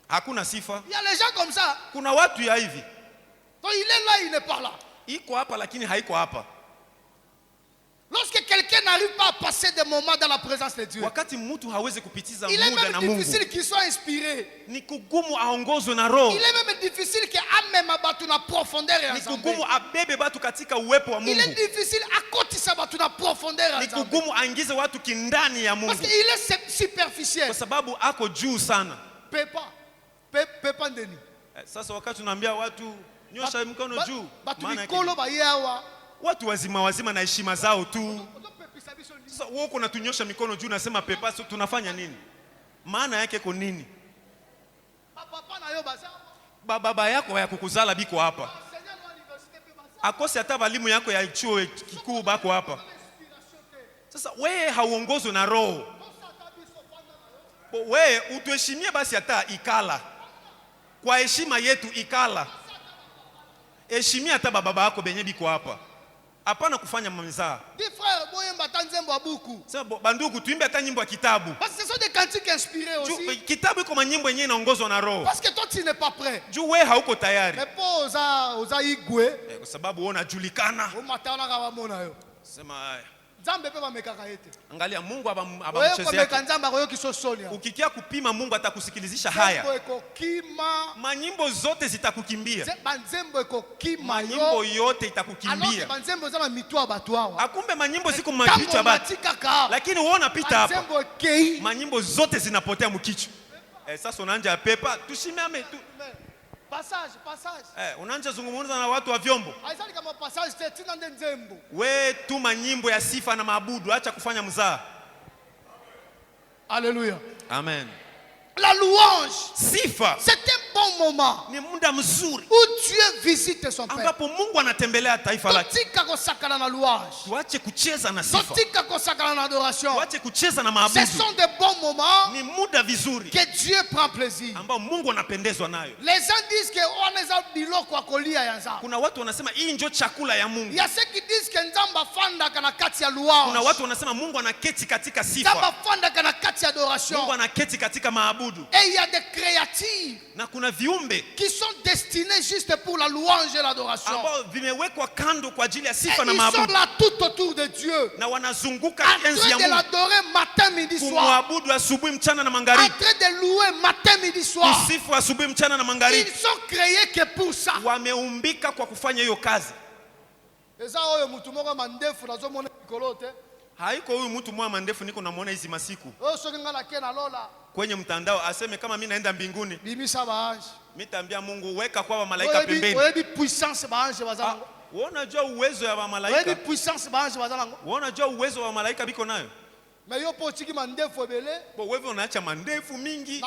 Hakuna sifa. Il y a les gens comme ça. Kuna watu ya hivi. Donc il est là, il n'est pas là. Iko hapa lakini haiko hapa. Lorsque quelqu'un n'arrive pas à passer des moments dans la présence de Dieu. Wakati mtu hawezi kupitiza muda na Mungu. Il est même difficile qu'il soit inspiré. Ni kugumu aongozwe na roho. Il est même difficile que ameme batu na profondeur ya nzambe. Ni kugumu abebe batu katika uwepo wa Mungu. Il est difficile akotisa batu na profondeur ya nzambe. Ni kugumu aingize watu kindani ya Mungu. Parce qu'il est superficiel. Kwa sababu ako juu sana. Pepa ndeni. Sasa wakati tunaambia watu nyosha mkono juu. Maana watu wazima na heshima zao tu. Sasa wewe uko unatunyosha mikono juu nasema pepa tunafanya nini? Maana yake iko nini? Baba yako ya kukuzala biko hapa. Akose hata walimu yako ya chuo kikuu bako hapa. Sasa wewe hauongozwe na roho. Wewe utuheshimie basi hata ikala. Kwa heshima yetu ikala. Heshimia hata baba yako benye biko hapa. Hapana kufanya mamizaa. Dis frère, boyemba tanzembo abuku. Sasa bandugu tuimbe hata nyimbo ya kitabu. Parce que ce sont des cantiques inspirés aussi. Kitabu iko manyimbo yenyewe inaongozwa na roho. Parce que toi tu n'es pas prêt. Juu wewe hauko tayari. Mais pour oza igwe. Kwa sababu wewe unajulikana. Umatana kama mona yo. Sema Nzambe pe bamekaka yete. Angalia Mungu abamchezea. Ukikia kupima Mungu atakusikilizisha haya. Manyimbo zote zitakukimbia. Manyimbo yote itakukimbia. Akumbe manyimbo ziko makichwa bati. Lakini wewe unapita hapa. Manyimbo zote zinapotea mkichwa. Sasa unaanza pepa tusimame tu. Passage. Unaanza zungumza na watu wa vyombo. Haizali kama passage tena nzembo. We tuma nyimbo ya sifa na maabudu, acha kufanya mzaa. Alléluia. Amen. La louange, sifa, c'est un bon moment. Ni muda mzuri où Dieu visite son peuple. Ambapo Mungu anatembelea taifa lake. Tutika kusakana na louange. Tuache kucheza na sifa. Tutika kusakana na adoration. Tuache kucheza na maabudu. Ce sont des bons moments. Ni muda vizuri que Dieu prend plaisir. Ambao Mungu anapendezwa nayo. Les gens disent que oneza biloko akolia ya nzambe. Kuna watu wanasema hii ndio chakula ya Mungu. Il y a ceux qui disent que nzamba fanda kana kati ya louange. Kuna watu wanasema Mungu anaketi katika sifa. Nzamba fanda kana kati ya adoration. Mungu anaketi katika maabudu. Et il y a des créatives. Na kuna kuna viumbe qui sont destinés juste pour la louange et l'adoration. ambao vimewekwa kando kwa ajili ya sifa na Ils sont maabudu. là tout autour de Dieu, Na wanazunguka en enzi ya train de Mungu, l'adorer matin, midi, soir. kumwabudu asubuhi, mchana na En magharibi. train de louer matin, midi, soir. Kusifu asubuhi, mchana na magharibi. Ils sont créés que pour ça. Wameumbika kwa kufanya hiyo kazi. Haiko huyu mtu mwa mandefu niko namuona hizi masiku kwenye mtandao aseme kama mimi naenda mbinguni. Mitaambia Mungu weka kwa malaika pembeni. Wewe unajua uwezo wa malaika? Wewe unajua uwezo wa malaika biko nayo? Wewe unaacha mandefu mingi.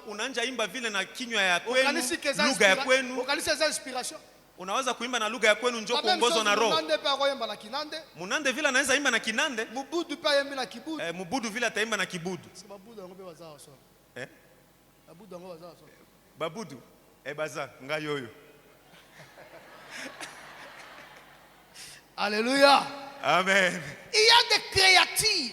Unaanza imba vile na kinywa ya kwenu, lugha ya kwenu. Unaweza kuimba na lugha ya kwenu njoo kuongozwa na roho. Munande vile anaweza imba na kinande. Mubudu pia yembe na kibudu. Mubudu vile ataimba na kibudu. Babudu. Baza ngayoyo. Alléluia. Amen. Il y a des créatures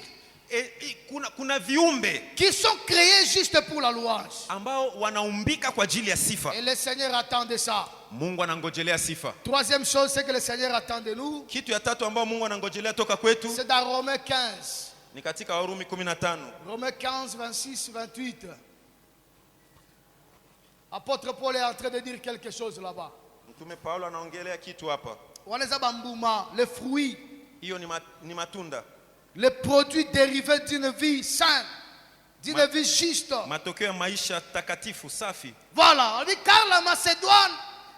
kuna viumbe qui sont créés juste pour la louange, ambao wanaumbika kwa ajili ya sifa. Et le Seigneur attend de ça. Mungu anangojelea sifa. Troisième chose, c'est que le Seigneur attend de nous. Kitu ya tatu ambao Mungu anangojelea toka kwetu, c'est dans Romains 15. Ni katika Warumi 15. Romains 15, 26, 28. Apôtre Paul est en train de dire quelque chose là-bas. Mtume Paulo anaongelea kitu hapa. Wanaweza bambuma, les fruits. Hiyo ni matunda. Les produits dérivés d'une vie sainte, d'une vie juste. Matokeo ya maisha takatifu safi. Voilà, on dit car la Macédoine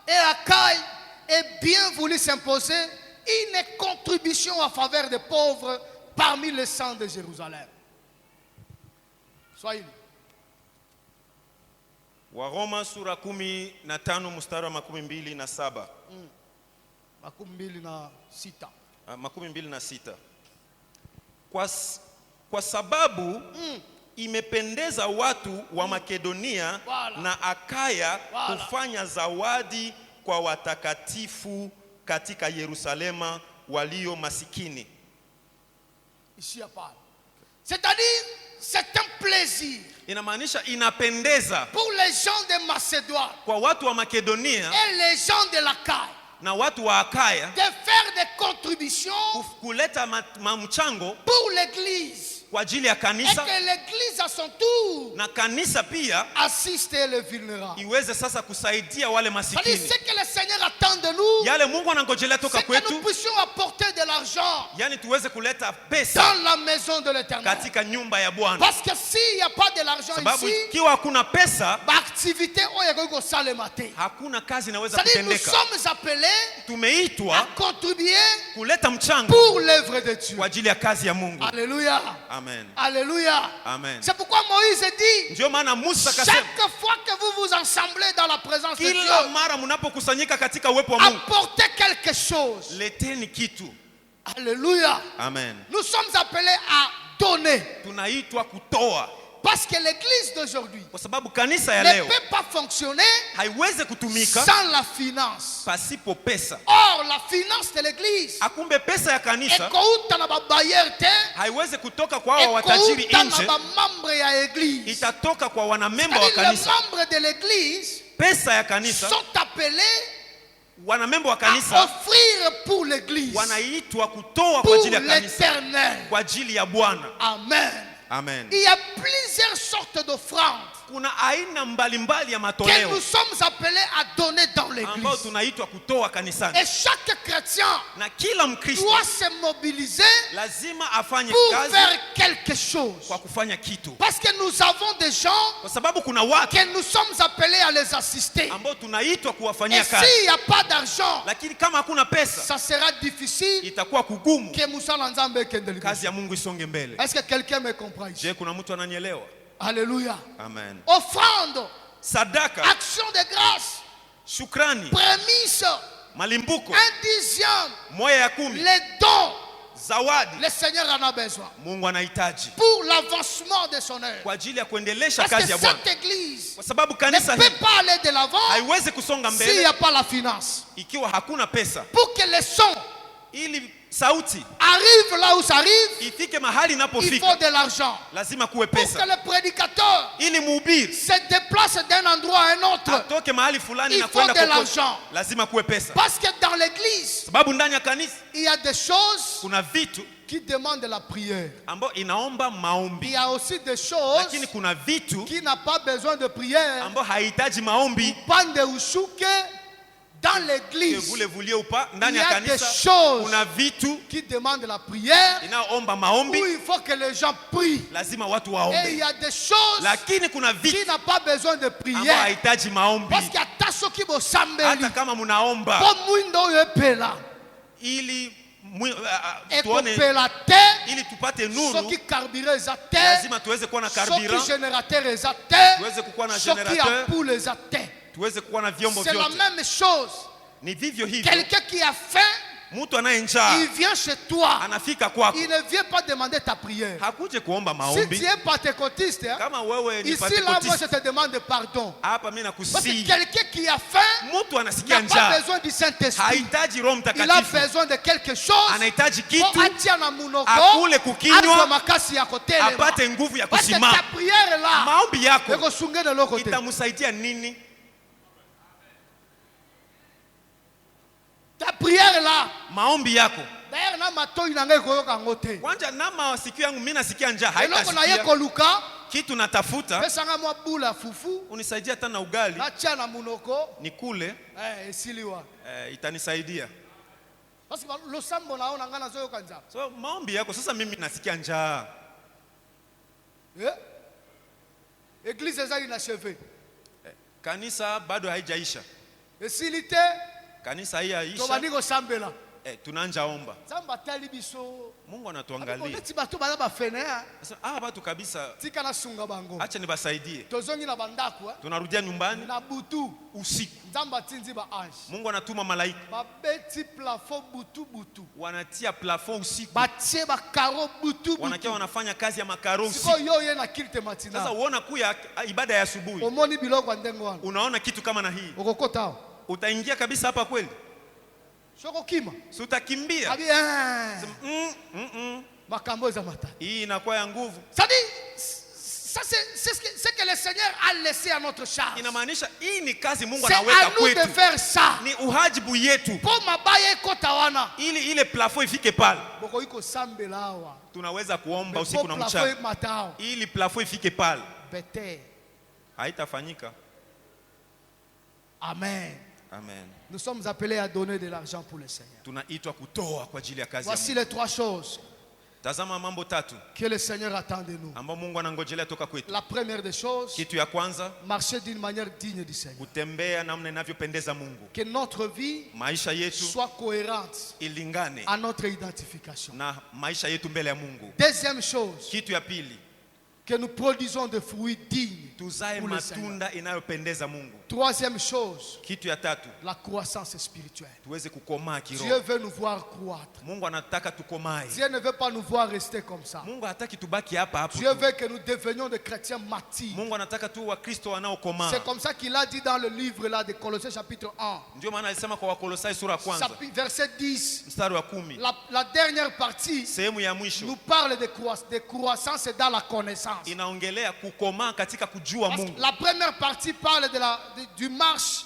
et Achaïe est bien voulu s'imposer une contribution en faveur des pauvres parmi les saints de Jérusalem. Soyez. Waroma sura 15 mstari wa 27. 26. Kwa sababu imependeza watu wa Makedonia na Akaya kufanya zawadi kwa watakatifu katika Yerusalema walio masikini. Ici à part. C'est-à-dire c'est un plaisir. Inamaanisha inapendeza pour les gens de Macédoine, kwa watu wa Makedonia et les gens de l'Achaïe, na watu wa Akaya, de faire des contributions kuleta mchango pour l'église, kwa ajili ya kanisa, et que l'église à son tour na kanisa pia assiste les vulnérables, iweze sasa kusaidia wale masikini. C'est que le Seigneur attend de nous, yale Mungu anangojelea toka kwetu, que nous puissions apporter de l'argent, yani tuweze kuleta pesa dans la maison de l'Éternel, katika nyumba ya Bwana. Parce que s'il n'y a pas de l'argent sababu ici, ikiwa hakuna pesa, activité oyego salemate, hakuna kazi inaweza kutendeka. Nous sommes appelés, tumeitwa à contribuer kuleta mchango pour l'œuvre de Dieu, kwa ajili ya kazi ya Mungu. Alléluia. Amen. Alléluia. Amen. C'est pourquoi Moïse dit, ndio maana Musa akasema, chaque fois que vous vous assemblez dans la présence de Dieu, kila mara mnapokusanyika katika uwepo wa Mungu, apportez quelque chose. leteni kitu. Alléluia. Amen. Nous sommes appelés à donner. Tunaitwa kutoa. Parce que l'église d'aujourd'hui kwa sababu kanisa ya ne leo peut pas fonctionner haiwezi kutumika sans la finance. pasipo pesa. Or la finance de l'église, akumbe pesa ya kanisa haiwezi kutoka kwa hao watajiri nje, itatoka kwa wanamemba wa kanisa. Les membres de l'église, pesa ya kanisa sont appelés wanamemba wa à kanisa offrir pour l'église, wanaitwa kutoa kwa ajili ya pour kanisa, l'Éternel. kwa ajili ya Bwana. Amen. Amen. Il y a plusieurs sortes d'offrandes kuna aina mbalimbali ya que matoleo nous sommes appelés à donner dans ambao l'église. tunaitwa kutoa kanisani. Et chaque chrétien Na kila Mkristo doit se mobiliser lazima afanye pour kazi faire quelque chose. kwa kufanya kitu. Parce que nous avons des gens Kwa sababu kuna watu que nous sommes appelés à les assister. ambao tunaitwa Et kuwafanyia kazi. s'il n'y a pas d'argent, Lakini kama hakuna pesa, ça sera difficile itakuwa kugumu que Moussa Nzambe kende l'église. kazi ya Mungu isonge mbele. Est-ce que quelqu'un me comprend ici? Je, kuna mtu ananielewa? Alléluia. Amen. Offrande, Sadaka, action de grâce, shukrani, prémisse, malimbuko, 1/10, moya ya 10, les dons, zawadi, le Seigneur en a besoin Mungu anahitaji pour l'avancement de son œuvre. kwa ajili ya kuendelesha Parce kazi que ya Bwana. cette église Kwa sababu ne kanisa hili peut pas aller de l'avant haiwezi kusonga s'il n'y mbele a pas la finance. ikiwa hakuna pesa. Pour que les sons Ili arrive là où ça arrive, ifike mahali il inapofika, faut de l'argent. lazima kuwe Pour pesa. que le prédicateur Ili mhubiri se déplace d'un endroit à un autre, atoke mahali fulani il na faut kwenda de kokote, l'argent. lazima kuwe pesa. Parce que dans l'église, Sababu ndani ya kanisa il y a des choses kuna vitu qui demandent de la prière. ambao inaomba Il maombi, y a aussi des choses lakini kuna vitu qui n'ont pas besoin de prière. ambao haihitaji maombi. Pande ushuke dans l'église, Vule vulie upa ndani il y ya a des kanisa choses kuna vitu qui demandent la prière, inaomba maombi, où il faut que les gens prient. lazima watu Et il waombe. y a des choses Lakini kuna qui vitu n'ont pas besoin de ambao prière. haihitaji maombi. Parce qu'il y a ta soki bo sambeli. Hata kama munaomba Comme mwindo yepela. ili Et tuone, kopela te. ili tupate nuru, Soki carburant za te. lazima tuweze kuwa na Soki carburant, générateur za te. tuweze kuwa na Soki generateur, ampoule za te. tuweze kuwa na vyombo C'est la vyote. même chose. Ni vivyo hivyo, Quelqu'un qui a faim, mtu anaye njaa il vient chez toi. anafika kwako, Il ne vient pas demander ta prière. hakuje kuomba Si maombi. tu es pentecôtiste, hein, Kama wewe ni ici là, moi je pentekotiste, te demande pardon. hapa mimi Parce que nakusihi, quelqu'un qui a faim mtu anasikia n'a pas njaa besoin du Saint-Esprit. hahitaji Roho Il a Mtakatifu, besoin de quelque chose. anahitaji Pour kitu atia na munoko, akule kukinywa, azwa makasi ya kotelema. apate nguvu ya Parce que kusimama. ta prière là, Maombi yako eko sunge de l'autre côté. itamsaidia nini? Ta prière là, Maombi yako d'ailleurs na matoi na ngai koyoka ngote. kwanja, na masikio yangu mimi nasikia njaa, Eloko na ye haitasikia koluka, kitu natafuta, pesa nga mwa bula fufu, unisaidia hata na ugali na tia na munoko, nikule, esiliwa. itanisaidia. Parce que le sambo naona ngana zoyoka nzaba. So maombi yako sasa, mimi nasikia njaa, Église eza inachevée. kanisa bado haijaisha, Esilite, kanisa haijaisha, tobandi kosambela. tunanja omba, Zamba tali biso. Mungu anatuangalia. Neti bato bana bafenea. Sasa batu kabisa, Tika na sunga bango. acha nibasaidie. Tozongi na bandaku, Tunarudia nyumbani na butu. usiku, Nzamba tinzi ba ange. Mungu anatuma malaika, Babeti plafond butu. wanatia plafond usiku, Batie ba karo butu. wanakia wanafanya kazi ya makaro Siko usiku. yo ye na kilte Sasa matina. uona kuya ibada ya asubuhi, Omoni biloko ndengo wana. unaona kitu kama na hii, Okokota. utaingia kabisa hapa kweli? Soko kima. Si utakimbia? Abi makambo za mata. Hii inakuwa ya nguvu. Ça dit, ça c'est ce que le Seigneur a laissé à notre charge. Inamaanisha hii ni kazi Mungu C'est anaweka à nous de kwetu, faire ça. ni uhajibu yetu, Pour mabaya kotawana. ili ile plafond ifike pale, Boko iko sambela hawa. tunaweza kuomba usiku na mchana, Matao. ili plafond ifike pale. Bete. Haitafanyika. Amen. Amen. Nous sommes appelés à donner de l'argent pour le Seigneur. Tunaitwa kutoa kwa ajili ya kazi ya Voici Mungu. les trois choses Tazama mambo tatu que le Seigneur attend de nous. ambao Mungu anangojelea toka kwetu. La première des choses, Kitu ya kwanza, marcher d'une manière digne du Seigneur. kutembea namna inavyopendeza Mungu. Que notre vie Maisha yetu soit cohérente ilingane à notre identification. na maisha yetu mbele ya Mungu. Deuxième chose, Kitu ya pili, que nous produisons des fruits dignes tuzae pour le Seigneur. matunda inayopendeza Mungu. Troisième chose, Kitu ya tatu, la croissance spirituelle. tuweze kukomaa Dieu kiroho. veut nous voir croître. Mungu anataka tukomae. Dieu ne veut pas nous voir rester comme ça. Mungu hataki tubaki hapa hapo Dieu tu. veut que nous devenions des chrétiens matures. Mungu anataka tu Wakristo wanaokomaa. C'est comme ça qu'il a dit dans le livre là de Colossiens chapitre 1, Ndio maana alisema kwa Wakolosai sura ya kwanza verset 10. mstari wa 10, La dernière partie sehemu ya mwisho nous parle de croissance dans la connaissance. inaongelea kukomaa katika kujua Parce que Mungu. la première partie parle du marche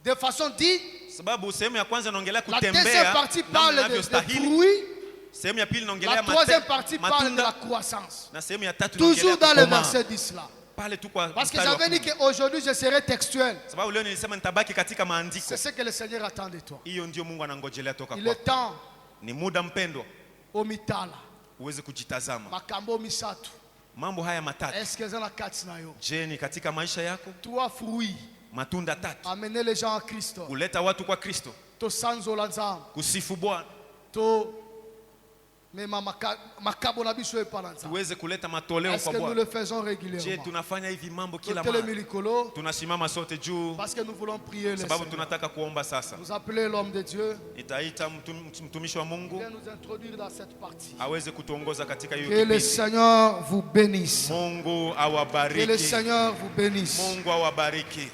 de façon digne. Sababu sehemu ya kwanza inaongelea La deuxième kutembea partie namna parle de inavyostahili. fruits. Sehemu ya pili La inaongelea troisième partie parle de la matunda croissance. na sehemu ya tatu Toujours dans le inaongelea verset kukomaa. 10 là. Pale tu kwa Parce que mstari wa j'avais dit 10. qu'aujourd'hui je serai textuel. Sababu leo nilisema nitabaki katika maandiko. C'est ce que le Seigneur attend de toi. Hiyo ndio Mungu anangojelea toka Il kwako. est temps, Ni muda mpendwa omitala, uweze kujitazama. makambo misatu. Mambo haya matatu, Est-ce que zana kati na yo? je, ni katika maisha yako? Trois fruits. Matunda tatu, Amener les gens à Christ. kuleta watu kwa Kristo, To sanzo lanzam. kusifu Bwana, To mema makabo na biso epalanza. tuweze kuleta matoleo Est-ce kwa que nous Bwana. le faisons Je, régulièrement? tunafanya hivi mambo kila Totele mara. milikolo. Tunasimama sote juu Parce que nous voulons prier le sababu Seigneur. tunataka kuomba sasa. Nous appeler l'homme de Dieu. Itaita mtumishi wa Mungu Viens nous introduire dans cette partie. aweze kutuongoza katika hiyo Que le kipindi. Seigneur vous bénisse. Mungu Que le awabariki. Seigneur vous bénisse. Mungu awabariki.